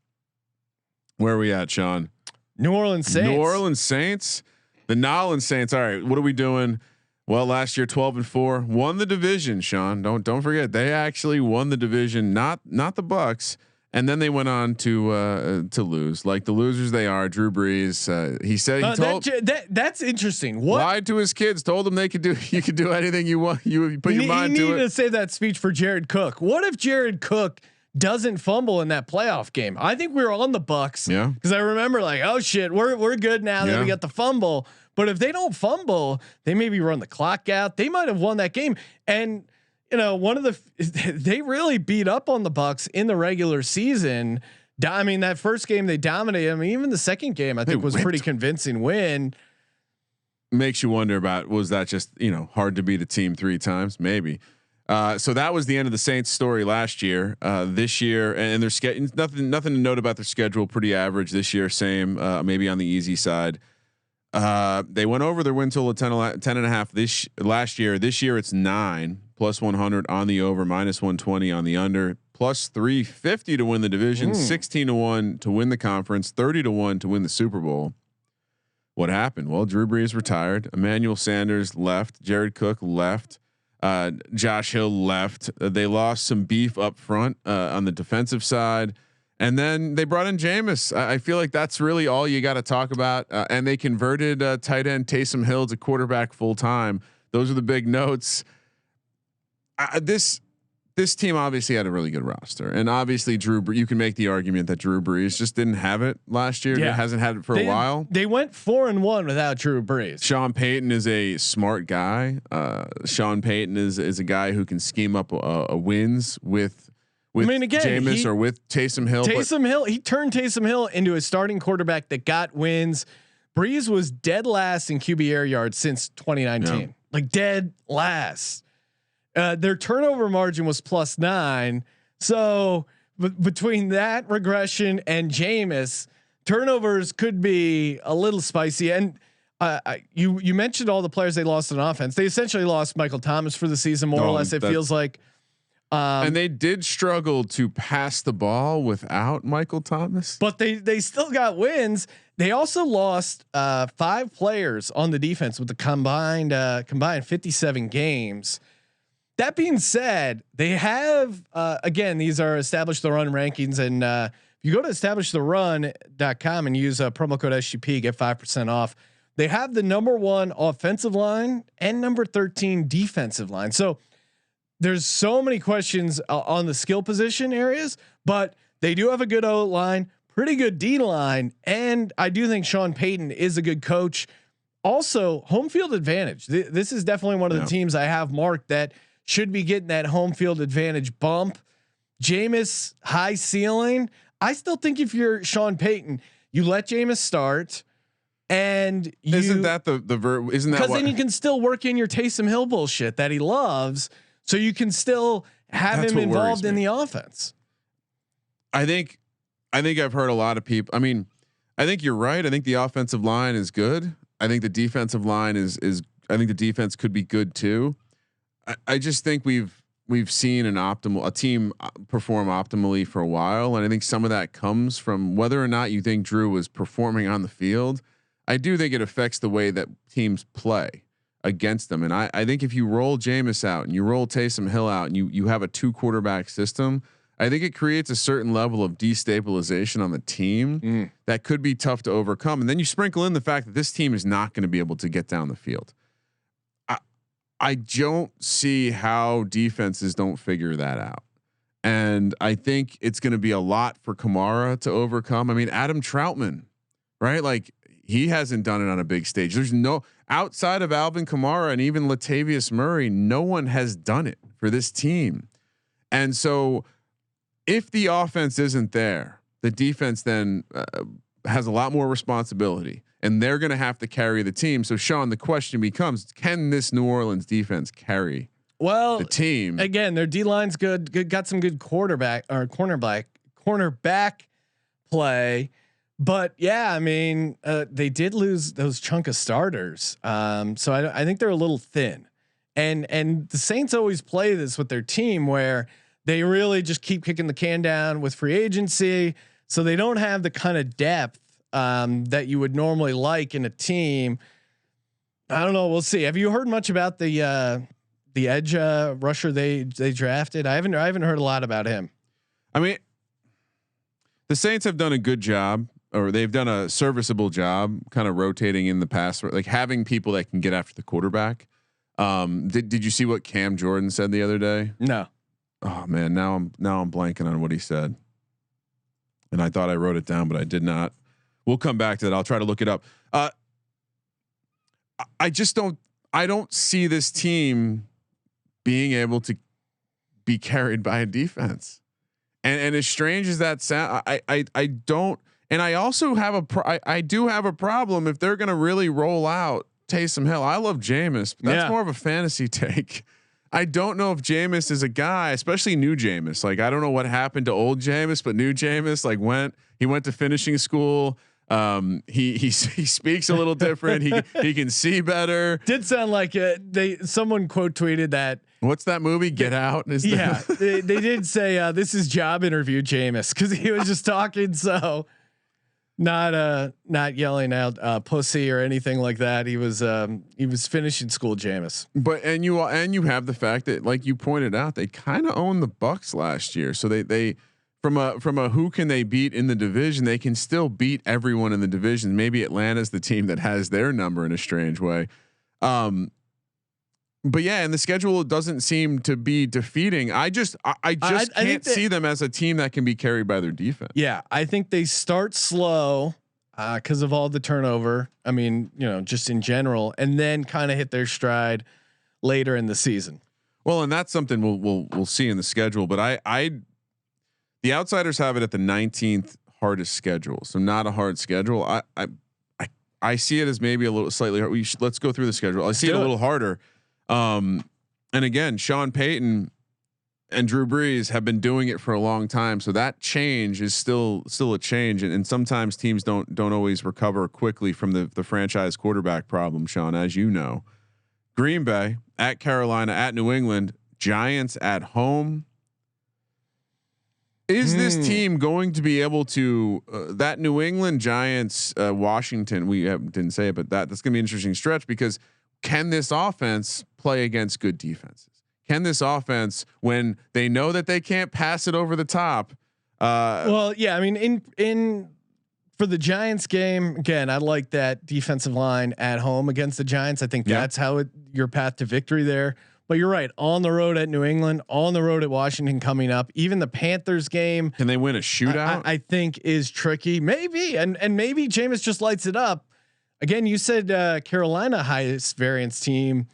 Where are we at, Sean? New Orleans Saints. The Nolans Saints. All right. What are we doing? Well, last year 12-4, won the division. Sean, don't forget they actually won the division, not the Bucks. And then they went on to lose, like the losers they are. Drew Brees. He said he told that's interesting. Lied to his kids, told them you could do anything you want. You put your mind to it. You need to save that speech for Jared Cook. What if Jared Cook doesn't fumble in that playoff game? I think we were on the Bucks. Yeah. Because I remember like, oh shit, we're good now that we got the fumble. But if they don't fumble, they maybe run the clock out. They might have won that game. And they really beat up on the Bucks in the regular season. I mean, that first game they dominated. I mean, even the second game I think was a pretty convincing win. Makes you wonder about, was that just hard to beat a team 3 times? Maybe. So that was the end of the Saints story last year. This year, and they're nothing to note about their schedule. Pretty average this year. Same, maybe on the easy side. They went over their win total of 10.5 last year. This year it's 9 plus 100 on the over, minus 120 on the under, plus 350 to win the division, 16-1 to win the conference, 30-1 to win the Super Bowl. What happened? Well, Drew Brees retired. Emmanuel Sanders left. Jared Cook left. Josh Hill left. They lost some beef up front on the defensive side. And then they brought in Jameis. I feel like that's really all you got to talk about. And they converted tight end Taysom Hill to quarterback full time. Those are the big notes. This team obviously had a really good roster, and obviously you can make the argument that Drew Brees just didn't have it last year. Yeah. Hasn't had it for a while. They went 4-1 without Drew Brees. Sean Payton is a smart guy. Sean Payton is a guy who can scheme up wins with Jameis or with Taysom Hill. He turned Taysom Hill into a starting quarterback that got wins. Brees was dead last in QB air yards since 2019, like dead last. Their turnover margin was +9. So between that regression and Jameis, turnovers could be a little spicy. And you mentioned all the players they lost on offense. They essentially lost Michael Thomas for the season, more or less. It feels like. And they did struggle to pass the ball without Michael Thomas, but they still got wins. They also lost 5 players on the defense with the combined 57 games. That being said, they have again, these are established the run rankings, and if you go to establishtheRun.com and use promo code SGP, get 5% off. They have the number 1 offensive line and number 13 defensive line. So there's so many questions on the skill position areas, but they do have a good O line, pretty good D line, and I do think Sean Payton is a good coach. Also, home field advantage. This is definitely one of the teams I have marked that should be getting that home field advantage bump. Jameis, high ceiling. I still think if you're Sean Payton, you let Jameis start, and isn't that isn't that because then you can still work in your Taysom Hill bullshit that he loves, so you can still have him involved in the offense. I think I've heard a lot of people. I mean, I think you're right. I think the offensive line is good. I think the defensive line is. I think the defense could be good too. I just think we've seen a team perform optimally for a while, and I think some of that comes from whether or not you think Drew was performing on the field. I do think it affects the way that teams play against them, and I think if you roll Jameis out and you roll Taysom Hill out and you have a 2 quarterback system, I think it creates a certain level of destabilization on the team that could be tough to overcome. And then you sprinkle in the fact that this team is not going to be able to get down the field. I don't see how defenses don't figure that out. And I think it's going to be a lot for Kamara to overcome. I mean, Adam Troutman, right? Like, he hasn't done it on a big stage. There's no, outside of Alvin Kamara and even Latavius Murray, no one has done it for this team. And so if the offense isn't there, the defense then has a lot more responsibility, and they're going to have to carry the team. So Sean, the question becomes, can this New Orleans defense carry the team? Again, their D line's good, got some good cornerback play, but yeah, I mean, they did lose those chunk of starters. So I think they're a little thin, and the Saints always play this with their team where they really just keep kicking the can down with free agency. So they don't have the kind of depth that you would normally like in a team. I don't know. We'll see. Have you heard much about the edge rusher they drafted? I haven't heard a lot about him. I mean, the Saints have done a good job, or they've done a serviceable job, kind of rotating in the pass, like having people that can get after the quarterback. Did you see what Cam Jordan said the other day? No. Oh man, now I'm blanking on what he said, and I thought I wrote it down, but I did not. We'll come back to that. I'll try to look it up. I don't see this team being able to be carried by a defense. And as strange as that sound, I don't. And I also have I do have a problem if they're going to really roll out Taysom Hill. I love Jameis, but that's more of a fantasy take. I don't know if Jameis is a guy, especially new Jameis. Like, I don't know what happened to old Jameis, but new Jameis, like, he went to finishing school. He speaks a little different. He can see better. Did sound like someone quote tweeted that What's that movie? Get Out. Yeah, they did say this is job interview Jameis, because he was just talking, so not yelling out pussy or anything like that. He was finishing school Jameis. But and you have the fact that, like you pointed out, they kind of owned the Bucs last year, so they from a who can they beat in the division, they can still beat everyone in the division. Maybe Atlanta's the team that has their number in a strange way. But yeah, and the schedule doesn't seem to be defeating. I can't see them as a team that can be carried by their defense. Yeah, I think they start slow because of all the turnover. I mean, just in general, and then kind of hit their stride later in the season. Well, and that's something we'll see in the schedule. But the outsiders have it at the 19th hardest schedule, so not a hard schedule. I see it as maybe a little slightly hard. Let's go through the schedule. I see it a little harder. And again, Sean Payton and Drew Brees have been doing it for a long time, so that change is still a change, and sometimes teams don't always recover quickly from the franchise quarterback problem. Sean, as you know, Green Bay at Carolina at New England, Giants at home. Is this team going to be able to that New England Giants Washington? We didn't say it, but that's going to be an interesting stretch, because can this offense play against good defenses? Can this offense, when they know that they can't pass it over the top? Well, yeah, I mean, in for the Giants game, again, I like that defensive line at home against the Giants. I think that's how your path to victory there. But you're right, on the road at New England, on the road at Washington coming up. Even the Panthers game, can they win a shootout? I think is tricky, maybe, and maybe Jameis just lights it up. Again, you said Carolina highest variance team.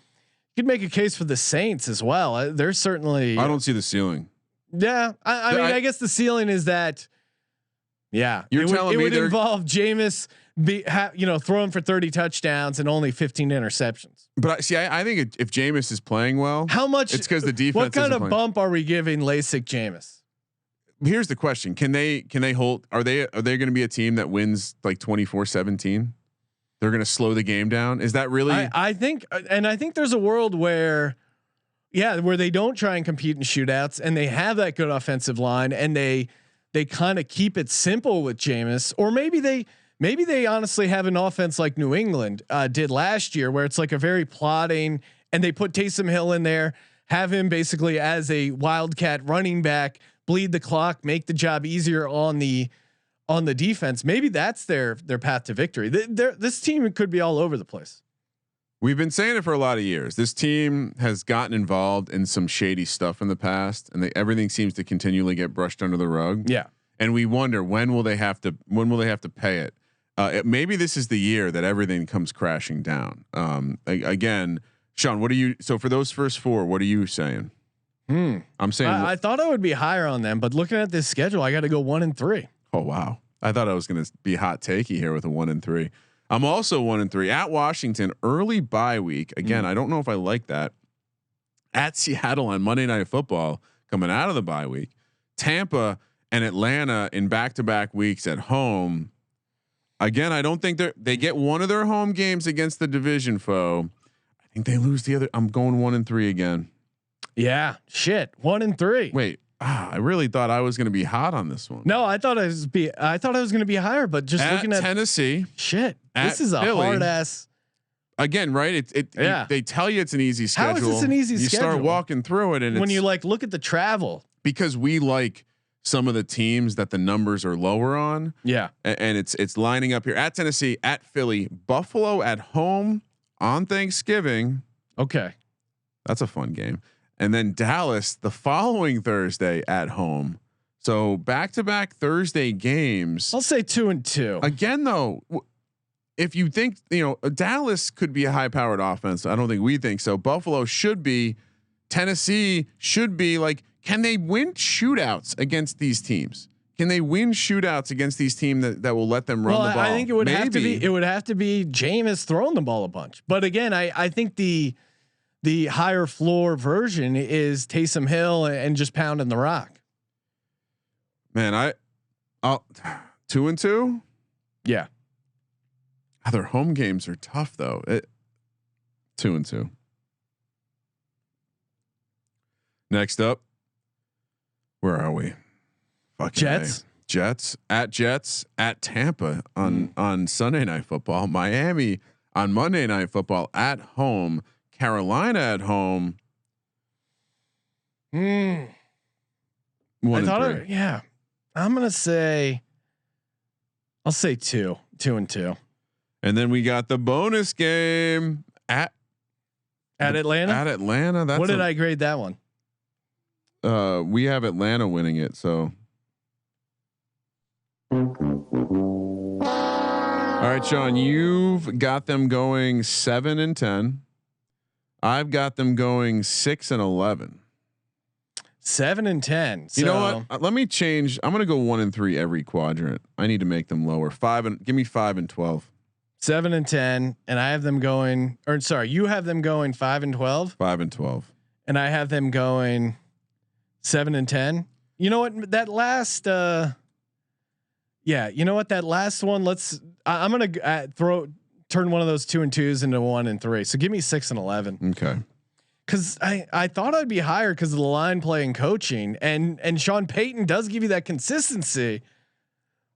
You could make a case for the Saints as well. There's certainly. I don't see the ceiling. Yeah, I mean, I guess the ceiling is that. Yeah, you're telling me it would involve Jameis throwing for 30 touchdowns and only 15 interceptions. But I think if Jameis is playing well, how much? It's because the defense. What kind of bump are we giving LASIK Jameis? Here's the question: Can they hold? Are they going to be a team that wins like 24-17? They're going to slow the game down. Is that really? I think there's a world where they don't try and compete in shootouts, and they have that good offensive line, and they kind of keep it simple with Jameis, or maybe they honestly have an offense like New England did last year, where it's like a very plotting, and they put Taysom Hill in there, have him basically as a wildcat running back, bleed the clock, make the job easier on the defense. Maybe that's their path to victory. This team could be all over the place. We've been saying it for a lot of years. This team has gotten involved in some shady stuff in the past, and everything seems to continually get brushed under the rug. Yeah, and we wonder when will they have to pay it. Maybe this is the year that everything comes crashing down. Again, Sean, what are you? So for those first four, what are you saying? I'm saying I thought I would be higher on them, but looking at this schedule, I got to go 1-3. Oh wow! I thought I was going to be hot takey here with a 1-3. I'm also 1-3 at Washington, early bye week. Again, I don't know if I like that. At Seattle on Monday Night Football, coming out of the bye week. Tampa and Atlanta in back-to-back weeks at home. Again, I don't think they get one of their home games against the division foe. I think they lose the other. I'm going 1-3 again. Yeah, shit, 1-3. Wait. I really thought I was going to be hot on this one. No, I thought I was going to be higher, but just looking at Tennessee, shit, this is a hard ass. Again, right? They tell you it's an easy schedule. How is this an easy schedule? You start walking through it, and when you look at the travel, because we like some of the teams that the numbers are lower on. Yeah, and it's lining up here at Tennessee, at Philly, Buffalo at home on Thanksgiving. Okay, that's a fun game. And then Dallas the following Thursday at home. So back-to-back Thursday games. I'll say 2-2. Again, though, if you think Dallas could be a high-powered offense, I don't think we think so. Buffalo should be. Tennessee should be. Like, can they win shootouts against these teams? Can they win shootouts against these teams that will let them run the ball? I think it would have to be Jameis throwing the ball a bunch. But again, I think the higher floor version is Taysom Hill and just pounding the rock. Man, I'll 2-2. Yeah. Their home games are tough though. 2-2. Next up, where are we? Fucking Jets. Jets at Tampa on Sunday Night Football. Miami on Monday Night Football at home. Carolina at home. 1 and 3. Yeah, I'm gonna say. I'll say 2 and 2. And then we got the bonus game at Atlanta. At Atlanta. That's what did I grade that one? We have Atlanta winning it. So. All right, Sean, you've got them going 7-10. I've got them going 6-11. 7-10. So you know what? Let me change. I'm going to go 1-3 every quadrant. I need to make them lower. Give me 5-12. 7-10, and I have them going. Or sorry, you have them going 5-12. 5-12, and I have them going 7-10. You know what? That last. Yeah, you know what? That last one. I'm gonna turn one of those 2 and 2s into 1 and 3. So give me 6-11. Okay. Because I thought I'd be higher because of the line play and coaching, and Sean Payton does give you that consistency.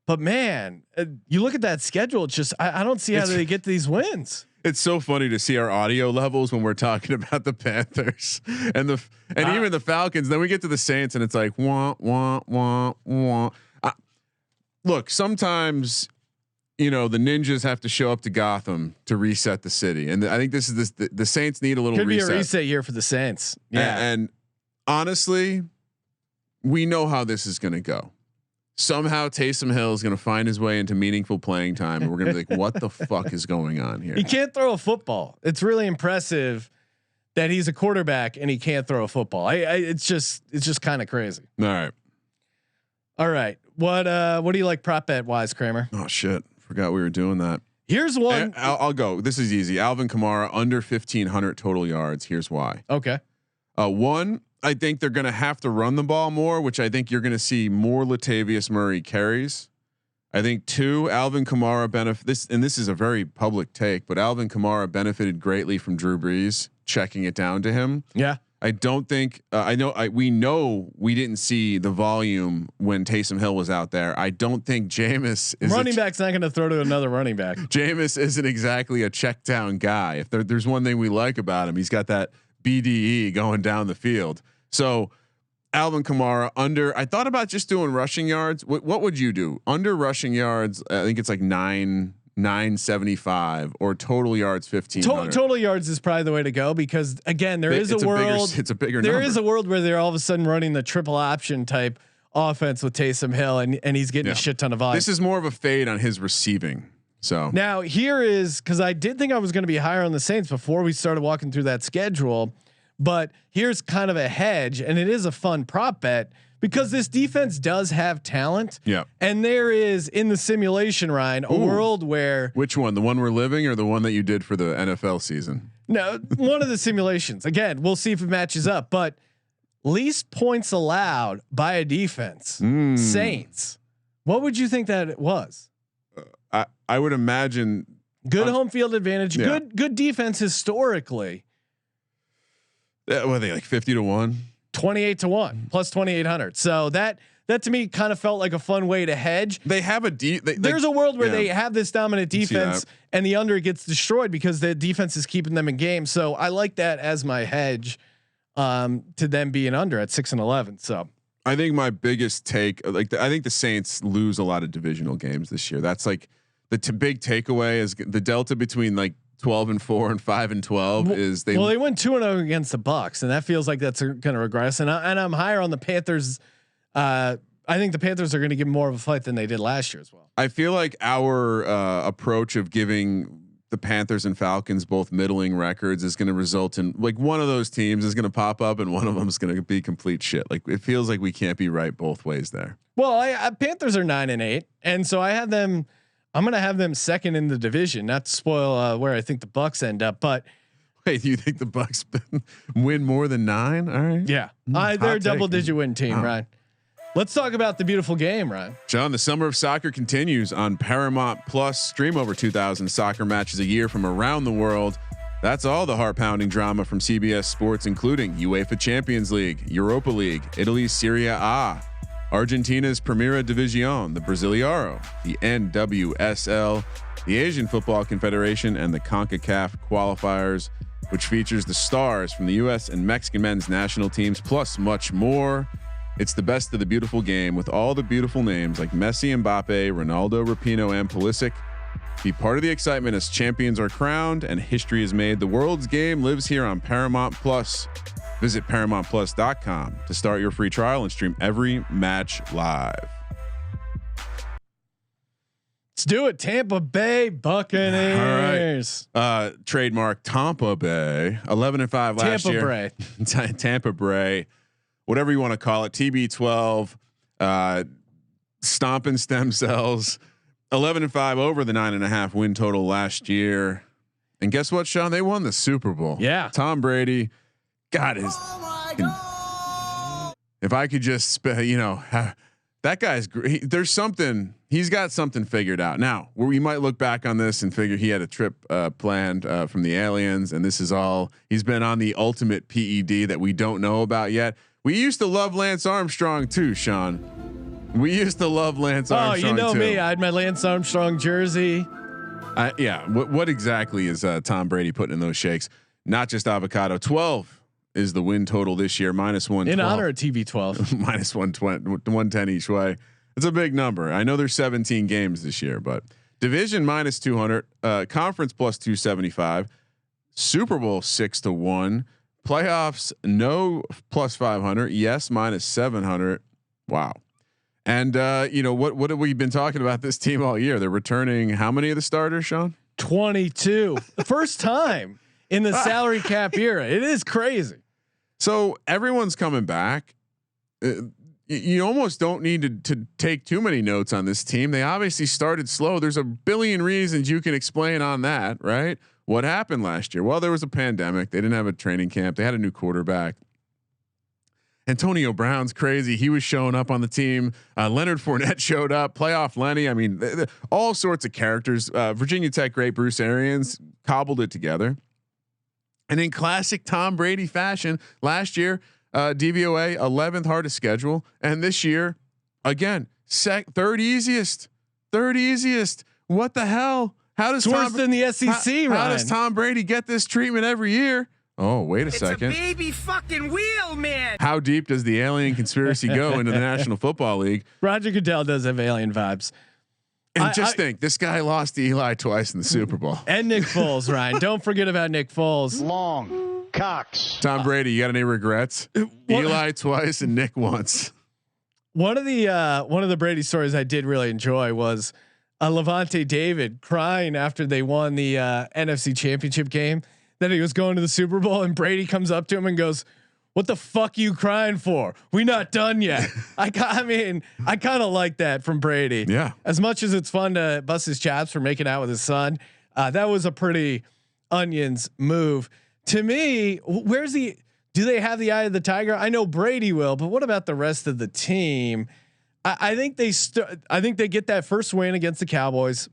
But man, you look at that schedule. It's just I don't see how they get these wins. It's so funny to see our audio levels when we're talking about the Panthers and even the Falcons. Then we get to the Saints and it's like wah wah wah wah. Look, sometimes the ninjas have to show up to Gotham to reset the city, and I think this is the Saints need a little. Could reset. be a reset year for the Saints. Yeah, and honestly, we know how this is going to go. Somehow Taysom Hill is going to find his way into meaningful playing time, and we're going to be like, "What the fuck is going on here?" He can't throw a football. It's really impressive that he's a quarterback and he can't throw a football. It's just kind of crazy. All right. What do you like prop bet wise, Kramer? Oh shit, forgot we were doing that. Here's one. I'll go. This is easy. Alvin Kamara under 1,500 total yards. Here's why. Okay. One, I think they're going to have to run the ball more, which I think you're going to see more Latavius Murray carries. I think 2, Alvin Kamara this is a very public take, but Alvin Kamara benefited greatly from Drew Brees checking it down to him. Yeah. I don't think we know we didn't see the volume when Taysom Hill was out there. I don't think Jameis is running back's not going to throw to another running back. Jameis isn't exactly a check down guy. If there's one thing we like about him, he's got that BDE going down the field. So Alvin Kamara under. I thought about just doing rushing yards. What would you do under rushing yards? I think it's like 975 or total yards 1,500. Total yards is probably the way to go because again, it's a world. It's a bigger. There is a world where they're all of a sudden running the triple option type offense with Taysom Hill, and he's getting a shit ton of volume. This is more of a fade on his receiving. So now here is because I did think I was going to be higher on the Saints before we started walking through that schedule, but here's kind of a hedge, and it is a fun prop bet. Because this defense does have talent, and there is in the simulation, Ryan, a world where which one, the one we're living, or the one that you did for the NFL season? No, one of the simulations. Again, we'll see if it matches up. But least points allowed by a defense, Saints. What would you think that it was? I would imagine good home field advantage, good defense historically. What are they like 50-1? 28-1 plus 2,800. So that to me kind of felt like a fun way to hedge. They have there's a world where they have this dominant defense and the under gets destroyed because the defense is keeping them in game. So I like that as my hedge to them being under at 6-11. So I think my biggest take, I think the Saints lose a lot of divisional games this year. That's like the big takeaway is the delta between like 12-4 and 5-12 is they went 2-0 against the Bucs, and that feels like that's going to regress. And I'm higher on the Panthers. I think the Panthers are going to give more of a fight than they did last year as well. I feel like our approach of giving the Panthers and Falcons both middling records is going to result in like one of those teams is going to pop up and one of them is going to be complete shit. Like it feels like we can't be right both ways there. Well, Panthers are 9-8, and so I have them. I'm going to have them second in the division, not to spoil where I think the Bucs end up. But wait, you think the Bucs win more than 9? All right. Yeah. They're a double-digit win team, Ryan. Let's talk about the beautiful game, Ryan. John, the summer of soccer continues on Paramount Plus. Stream over 2,000 soccer matches a year from around the world. That's all the heart-pounding drama from CBS Sports, including UEFA Champions League, Europa League, Italy's Serie A, Argentina's Primera División, the Brasileiro, the NWSL, the Asian Football Confederation, and the CONCACAF qualifiers, which features the stars from the U.S. and Mexican men's national teams, plus much more. It's the best of the beautiful game with all the beautiful names like Messi, Mbappe, Ronaldo, Rapinoe, and Pulisic. Be part of the excitement as champions are crowned and history is made. The world's game lives here on Paramount Plus. Visit ParamountPlus.com to start your free trial and stream every match live. Let's do it. Tampa Bay Buccaneers. All right. Trademark Tampa Bay. 11-5 last Tampa year. Bray. Tampa Bray. Whatever you want to call it. TB12. Stomping stem cells. 11-5 over the 9.5 win total last year. And guess what, Sean? They won the Super Bowl. Yeah. Tom Brady. God is. If I could just, that guy's. There's something. He's got something figured out now. Where we might look back on this and figure he had a trip planned from the aliens, and this is all. He's been on the ultimate PED that we don't know about yet. We used to love Lance Armstrong too, Sean. We used to love Lance Armstrong. Oh, you know too. me. I had my Lance Armstrong jersey. Yeah. What exactly is Tom Brady putting in those shakes? Not just avocado. 12 is the win total this year. -112 in honor of TB12. -120, 110 each way. It's a big number. I know there's 17 games this year, but division -200, conference +275, Super Bowl 6-1, playoffs no +500, yes -700. Wow. And what have we been talking about this team all year? They're returning how many of the starters, Sean? 22. The first time in the salary cap era. It is crazy. So everyone's coming back. You almost don't need to take too many notes on this team. They obviously started slow. There's a billion reasons you can explain on that, right? What happened last year? Well, there was a pandemic. They didn't have a training camp. They had a new quarterback. Antonio Brown's crazy. He was showing up on the team. Leonard Fournette showed up. Playoff Lenny. I mean, all sorts of characters. Virginia Tech great Bruce Arians cobbled it together. And in classic Tom Brady fashion, last year, DVOA 11th hardest schedule, and this year, again, third easiest. What the hell? How does worse than the SEC? How does Tom Brady get this treatment every year? Oh, wait a second. It's a baby fucking wheel, man. How deep does the alien conspiracy go into the National Football League? Roger Goodell does have alien vibes. And think, this guy lost to Eli twice in the Super Bowl. And Nick Foles, Ryan. Don't forget about Nick Foles. Long cocks. Tom Brady, you got any regrets? Eli twice and Nick once. One of the Brady stories I did really enjoy was Levante David crying after they won the NFC Championship game. That he was going to the Super Bowl, and Brady comes up to him and goes, "What the fuck you crying for? We not done yet." I kind of like that from Brady. Yeah. As much as it's fun to bust his chops for making out with his son, that was a pretty onions move to me. Do they have the eye of the tiger? I know Brady will, but what about the rest of the team? I think they get that first win against the Cowboys.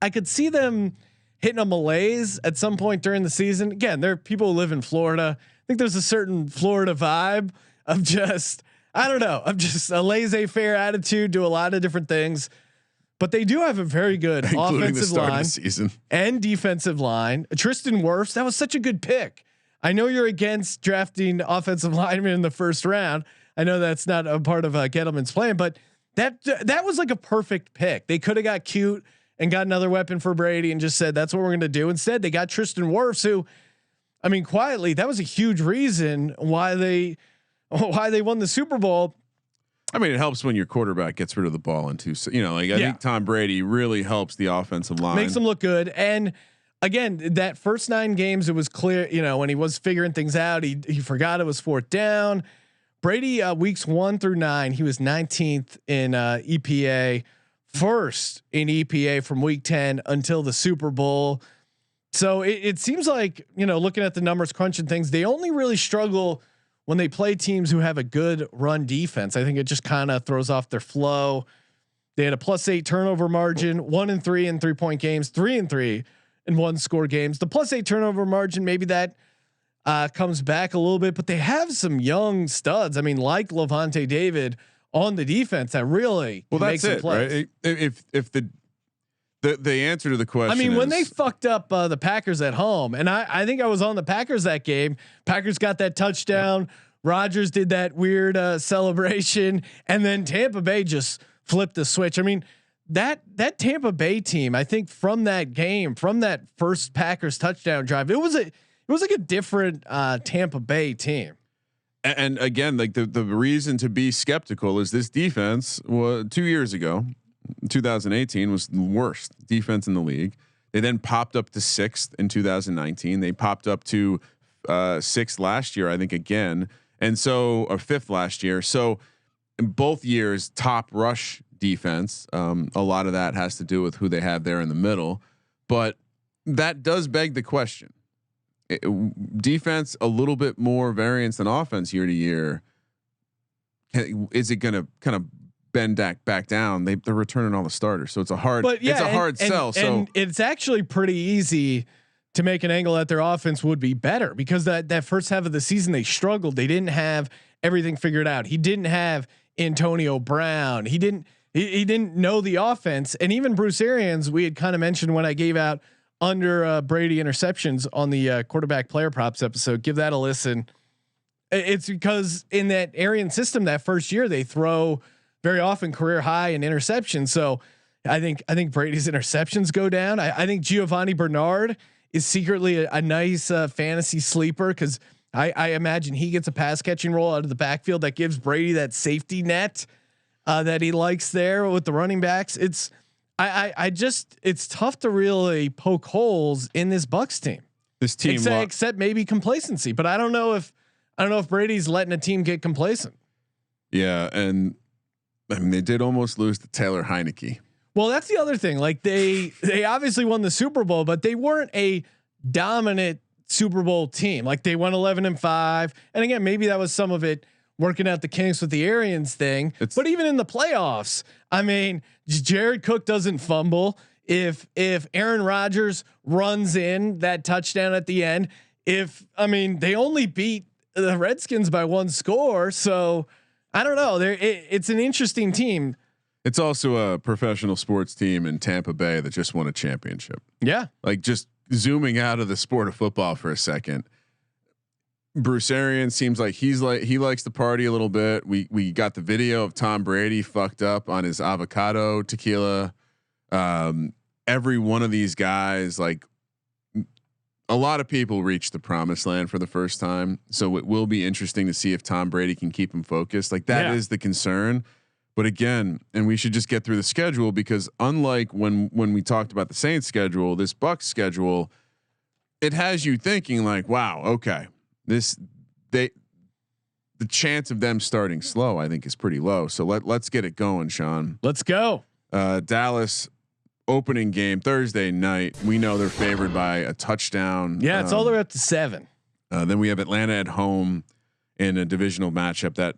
I could see them hitting a malaise at some point during the season. Again, there are people who live in Florida. I think there's a certain Florida vibe of just a laissez-faire attitude to a lot of different things. But they do have a very good offensive line season and defensive line. Tristan Wirfs, that was such a good pick. I know you're against drafting offensive linemen in the first round. I know that's not a part of Gettleman's plan, but that was like a perfect pick. They could have got cute and got another weapon for Brady and just said, that's what we're going to do. Instead, they got Tristan Wirfs, who, I mean, quietly, that was a huge reason why they won the Super Bowl. I mean, it helps when your quarterback gets rid of the ball in two. I think Tom Brady really helps the offensive line. Makes them look good. And again, that first 9 games, it was clear, when he was figuring things out, he forgot it was 4th down. Brady, weeks 1 through 9, he was 19th in EPA, first in EPA from week 10 until the Super Bowl. So it seems like, looking at the numbers, crunching things, they only really struggle when they play teams who have a good run defense. I think it just kind of throws off their flow. They had a +8 turnover margin, 1-3 in 3-point games, 3-3 and 1-score games. The +8 turnover margin, maybe that comes back a little bit, but they have some young studs. I mean, like Levante David on the defense that really that's it, right? If the answer to the question, I mean, when they fucked up the Packers at home, and I think I was on the Packers that game. Packers got that touchdown. Yep. Rodgers did that weird celebration, and then Tampa Bay just flipped the switch. I mean, that Tampa Bay team, I think from that game, from that first Packers touchdown drive, it was like a different Tampa Bay team. And again, like the reason to be skeptical is this defense was 2 years ago, 2018 was the worst defense in the league. They then popped up to 6th in 2019. They popped up to 6th last year, I think again. And so, or 5th last year. So in both years, top rush defense. A lot of that has to do with who they have there in the middle, but that does beg the question. Defense a little bit more variance than offense year to year. Is it going to kind of bend back down? They're returning all the starters, so it's a hard sell. So it's actually pretty easy to make an angle that their offense would be better because that first half of the season they struggled. They didn't have everything figured out. He didn't have Antonio Brown. He didn't know the offense, and even Bruce Arians. We had kind of mentioned when I gave out under Brady interceptions on the quarterback player props episode. Give that a listen. It's because in that Arians system, that first year they throw very often career high in interceptions. So I think Brady's interceptions go down. I think Giovanni Bernard is secretly a nice fantasy sleeper because I imagine he gets a pass catching role out of the backfield that gives Brady that safety net that he likes there with the running backs. It's tough to really poke holes in this Bucs team. This team, except maybe complacency, but I don't know if Brady's letting a team get complacent. Yeah, and I mean they did almost lose to Taylor Heineke. Well, that's the other thing. Like they obviously won the Super Bowl, but they weren't a dominant Super Bowl team. Like they went 11-5, and again, maybe that was some of it working out the kinks with the Arians thing. But even in the playoffs, I mean, Jared Cook doesn't fumble. If Aaron Rodgers runs in that touchdown at the end, they only beat the Redskins by 1 score. So I don't know. It's an interesting team. It's also a professional sports team in Tampa Bay that just won a championship. Yeah. Like just zooming out of the sport of football for a second. Bruce Arians seems like he likes to party a little bit. We got the video of Tom Brady fucked up on his avocado tequila. Every one of these guys, like a lot of people reached the promised land for the first time. So it will be interesting to see if Tom Brady can keep him focused. Like that is the concern. But again, and we should just get through the schedule because unlike when we talked about the Saints schedule, this Bucs schedule, it has you thinking like, wow, okay. The chance of them starting slow, I think, is pretty low. So let's get it going, Sean. Let's go. Dallas opening game Thursday night. We know they're favored by a touchdown. Yeah, it's all the way up to 7. Then we have Atlanta at home in a divisional matchup that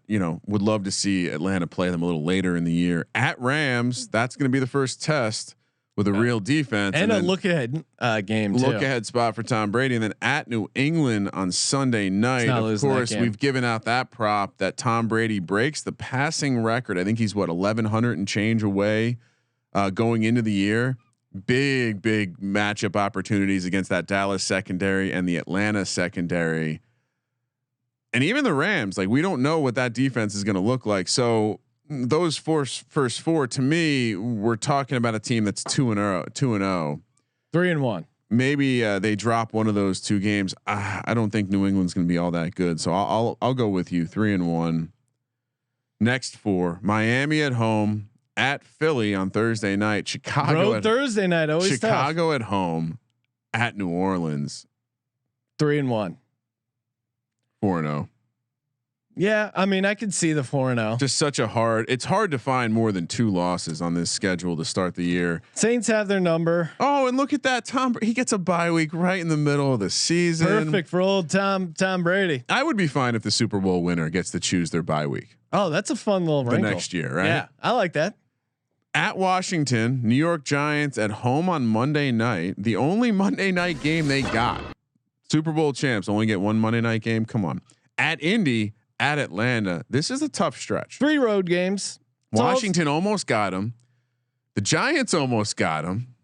would love to see Atlanta play them a little later in the year at Rams. That's going to be the first test with a real defense and a look ahead game. Look ahead spot for Tom Brady, and then at New England on Sunday night. Of course, we've given out that prop that Tom Brady breaks the passing record. I think he's 1,100 and change away going into the year. Big matchup opportunities against that Dallas secondary and the Atlanta secondary, and even the Rams. Like we don't know what that defense is going to look like. So those first 4 to me, we're talking about a team that's 2-0, 3-1. Maybe they drop one of those 2 games. I don't think New England's going to be all that good. So I'll go with you 3-1. Next 4, Miami at home, at Philly on Thursday night, Chicago Thursday night, always Chicago tough. At home, at New Orleans, 3-1, 4-0. Yeah, I mean, I could see the 4-0. Just it's hard to find more than 2 losses on this schedule to start the year. Saints have their number. Oh, and look at that. He gets a bye week right in the middle of the season. Perfect for old Tom Brady. I would be fine if the Super Bowl winner gets to choose their bye week. Oh, that's a fun little wrinkle. The next year, right? Yeah, I like that. At Washington, New York Giants at home on Monday night. The only Monday night game they got. Super Bowl champs only get one Monday night game. Come on. At Indy, at Atlanta. This is a tough stretch. 3 road games. Washington almost got him. The Giants almost got him.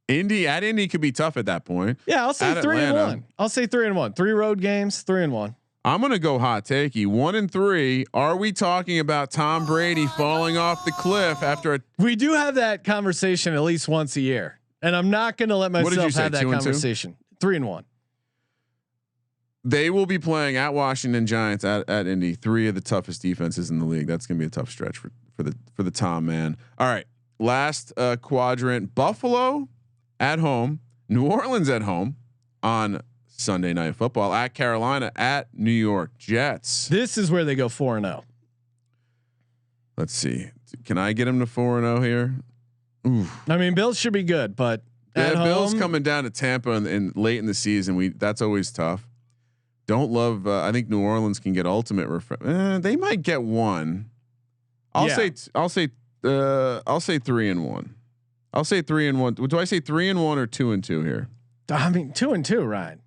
Indy could be tough at that point. Yeah, I'll say at 3-1. I'll say 3-1. 3 road games, 3-1. I'm gonna go hot takey. 1-3. Are we talking about Tom Brady falling off the cliff after a? We do have that conversation at least once a year, and I'm not going to let myself have that conversation. 3-1. They will be playing at Washington Giants at Indy. 3 of the toughest defenses in the league. That's gonna be a tough stretch for the Tom man. All right, last quadrant: Buffalo at home, New Orleans at home on Sunday Night Football, at Carolina, at New York Jets. This is where they go 4-0. Let's see. Can I get them to 4-0 here? Ooh. I mean, Bills should be good, but at home, Bills coming down to Tampa and late in the season. That's always tough. Don't love. I think New Orleans can get ultimate. They might get one. I'll say 3-1. I'll say 3-1. Do I say 3-1 or 2-2 here? I mean, 2-2, Ryan.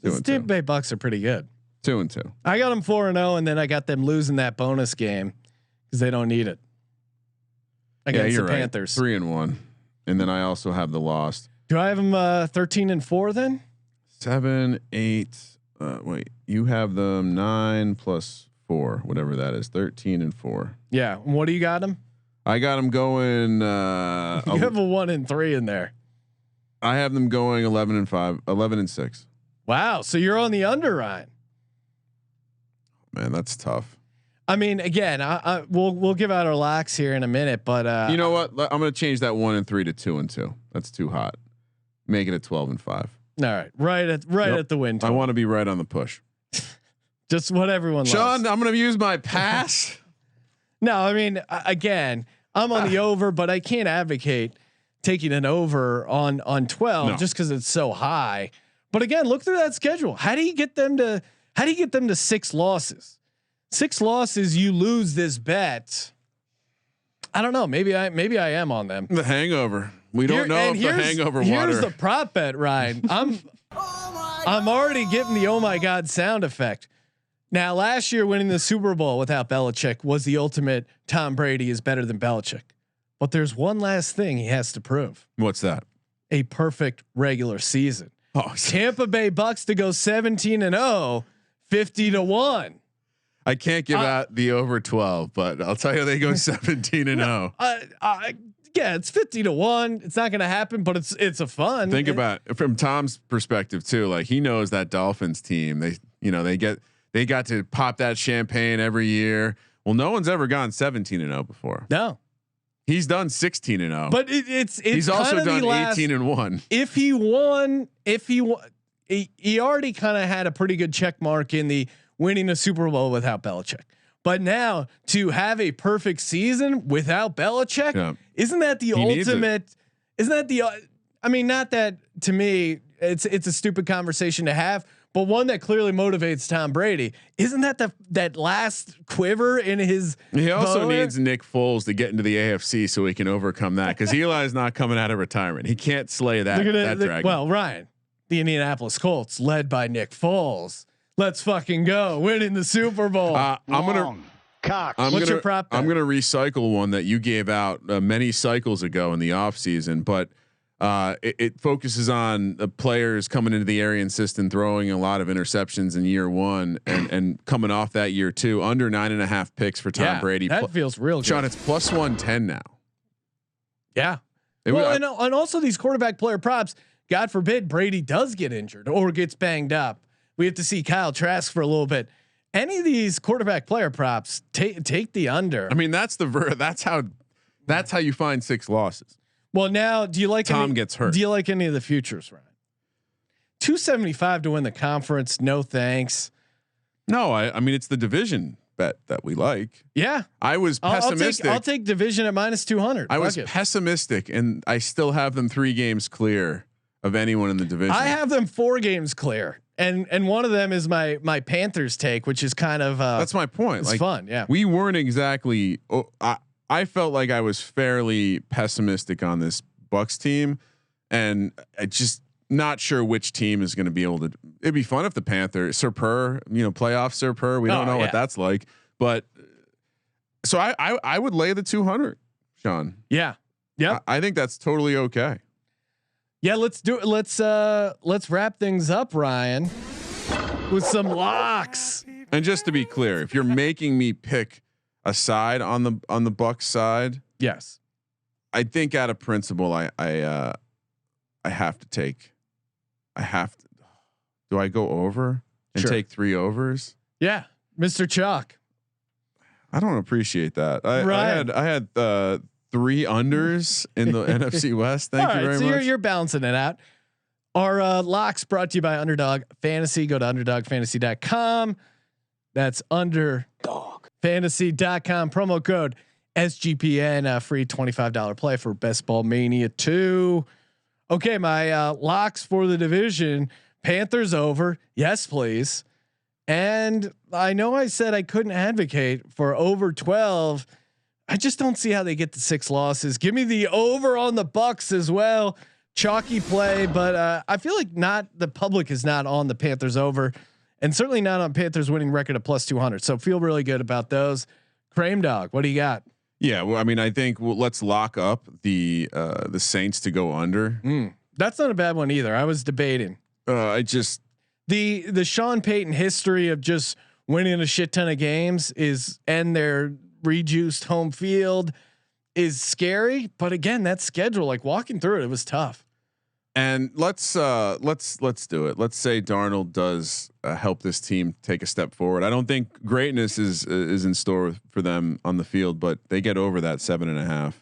The Tampa Bay Bucks are pretty good. 2-2. I got them 4-0, and then I got them losing that bonus game because they don't need it against the Panthers. 3-1, and then I also have the lost. Do I have them 13-4 then? 7, 8. Wait, you have them 9 plus 4, whatever that is. 13-4. Yeah. What do you got them? I got them going. You have a 1-3 in there. I have them going 11-5, 11-6. Wow. So you're on the under, Ryan. Man, that's tough. I mean, again, we'll give out our locks here in a minute, but you know what? I'm going to change that 1-3 to 2-2. That's too hot. Make it a 12-5. All right, right at the win. I want to be right on the push. Just what everyone Sean, loves. I'm going to use my pass. No, I mean, again, I'm on the over, but I can't advocate taking an over on 12 just because it's so high. But again, look through that schedule. How do you get them to 6 losses? 6 losses, you lose this bet. I don't know. Maybe I am on them. The hangover. We don't know if the hangover water. Here's the prop bet, Ryan. I'm already getting the oh my god sound effect. Now, last year winning the Super Bowl without Belichick was the ultimate. Tom Brady is better than Belichick, but there's one last thing he has to prove. What's that? A perfect regular season. Oh, Tampa Bay Bucks to go 17-0, 50-1. I can't give out the over 12, but I'll tell you they go 17-0. Yeah, it's 50-1. It's not going to happen, but it's a fun. Think about it from Tom's perspective too. Like he knows that Dolphins team. They got to pop that champagne every year. Well, no one's ever gone 17-0 before. No, he's done 16-0. But he's also done 18-1. If he won, he already kind of had a pretty good check mark in the winning a Super Bowl without Belichick. But now to have a perfect season without Belichick, isn't that the ultimate? Isn't that the? I mean, not that to me, it's a stupid conversation to have, but one that clearly motivates Tom Brady. Isn't that that last quiver in his? He also needs Nick Foles to get into the AFC so he can overcome that because Eli's not coming out of retirement. He can't slay that dragon. Well, Ryan, the Indianapolis Colts, led by Nick Foles. Let's fucking go, winning the Super Bowl. I'm gonna recycle one that you gave out many cycles ago in the offseason, but it focuses on the players coming into the Arian system, throwing a lot of interceptions in year 1 and coming off that year 2, under 9.5 picks for Tom Brady. That feels real good. Sean, it's plus 110 now. Yeah. And also these quarterback player props, God forbid Brady does get injured or gets banged up. We have to see Kyle Trask for a little bit. Any of these quarterback player props, take the under. I mean, that's how you find 6 losses. Well, now do you like Tom gets hurt? Do you like any of the futures, Ryan? 275 to win the conference. No thanks. No, I mean it's the division bet that we like. Yeah, I was pessimistic. I'll take division at -200. I was pessimistic, and I still have them 3 games clear of anyone in the division. I have them 4 games clear. And one of them is my Panthers take, which is kind of that's my point. It's like, fun. Yeah, we weren't exactly. I felt like I was fairly pessimistic on this Bucs team, and I just not sure which team is going to be able to. It'd be fun if the Panthers, playoff Surper. We don't know what that's like, but so I would lay the 200, Sean. Yeah. Yeah. I think that's totally okay. Yeah. Let's do it. Let's wrap things up, Ryan, with some locks. And just to be clear, if you're making me pick a side on the Bucs side, yes, I think out of principle, I have to take. Do I go over and take 3 overs? Yeah, Mr. Chalk. I don't appreciate that. I had 3 unders in the NFC West. Thank you very much. You're balancing it out. Our locks brought to you by Underdog Fantasy. Go to underdogfantasy.com. That's underdogfantasy.com. Promo code SGPN. Free $25 play for Best Ball Mania 2. Okay, my locks for the division: Panthers over. Yes, please. And I know I said I couldn't advocate for over 12. I just don't see how they get to 6 losses. Give me the over on the Bucs as well. Chalky play, but I feel like the public is not on the Panthers over, and certainly not on Panthers winning record of +200. So feel really good about those. Crame Dog, what do you got? Yeah, well, I mean, I think let's lock up the Saints to go under. That's not a bad one either. I was debating. I just the Sean Payton history of just winning a shit ton of games and their rejuiced home field is scary. But again, that schedule, like walking through it was tough. And let's do it. Let's say Darnold does help this team take a step forward. I don't think greatness is in store for them on the field, but they get over that 7.5.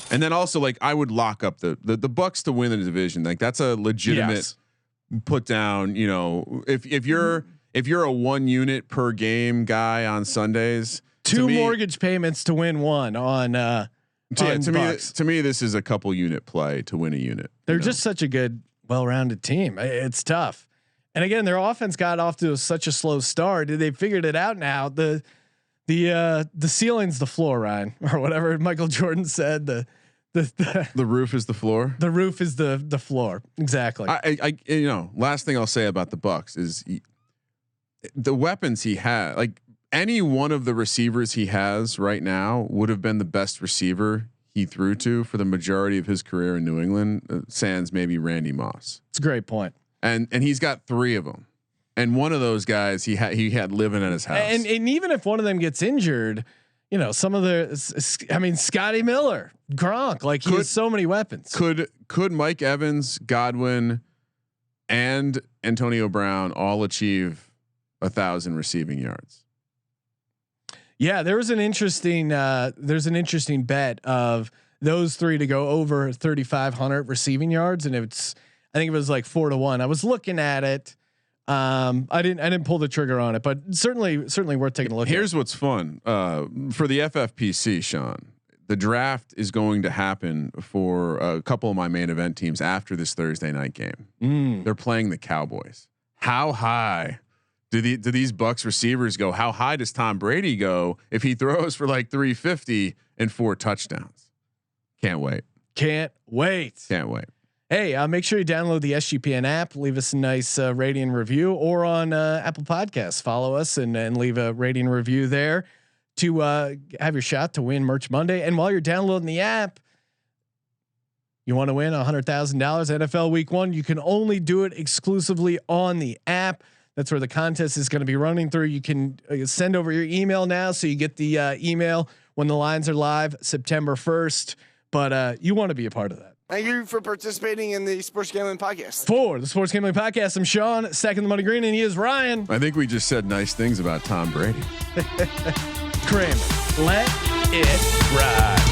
And then also, like, I would lock up the Bucs to win the division. Like, that's a legitimate put down. You know, if you're a 1 unit per game guy on Sundays, 2 mortgage payments to win 1 on. To me, this is a couple unit play to win a unit. They're just such a good, well-rounded team. It's tough. And again, their offense got off to such a slow start. They figured it out now. The ceiling's the floor, Ryan, or whatever Michael Jordan said. The roof is the floor. The roof is the floor. Exactly. Last thing I'll say about the Bucs is the weapons he had. Like, any one of the receivers he has right now would have been the best receiver he threw to for the majority of his career in New England. Sans maybe Randy Moss. It's a great point. And he's got 3 of them, and one of those guys he had living at his house. And even if one of them gets injured, some of Scotty Miller, Gronk, like he has so many weapons. Could Mike Evans, Godwin, and Antonio Brown all achieve 1,000 receiving yards? Yeah, there's an interesting bet of those 3 to go over 3,500 receiving yards, and I think it was like 4 to 1. I was looking at it. I didn't pull the trigger on it, but certainly worth taking a look. Here's what's fun for the FFPC, Sean. The draft is going to happen for a couple of my main event teams after this Thursday night game. They're playing the Cowboys. How high do these Bucs receivers go? How high does Tom Brady go if he throws for like 350 and 4 touchdowns? Can't wait. Hey, make sure you download the SGPN app, leave us a nice rating and review, or on Apple Podcasts, follow us and leave a rating and review there to have your shot to win Merch Monday. And while you're downloading the app, you want to win $100,000 NFL Week 1. You can only do it exclusively on the app. That's where the contest is going to be running through. You can send over your email now, so you get the email when the lines are live September 1st. But you want to be a part of that. Thank you for participating in the Sports Gambling Podcast. For the Sports Gambling Podcast, I'm Sean, stacking the money green, and he is Ryan. I think we just said nice things about Tom Brady. Kramer, let it ride.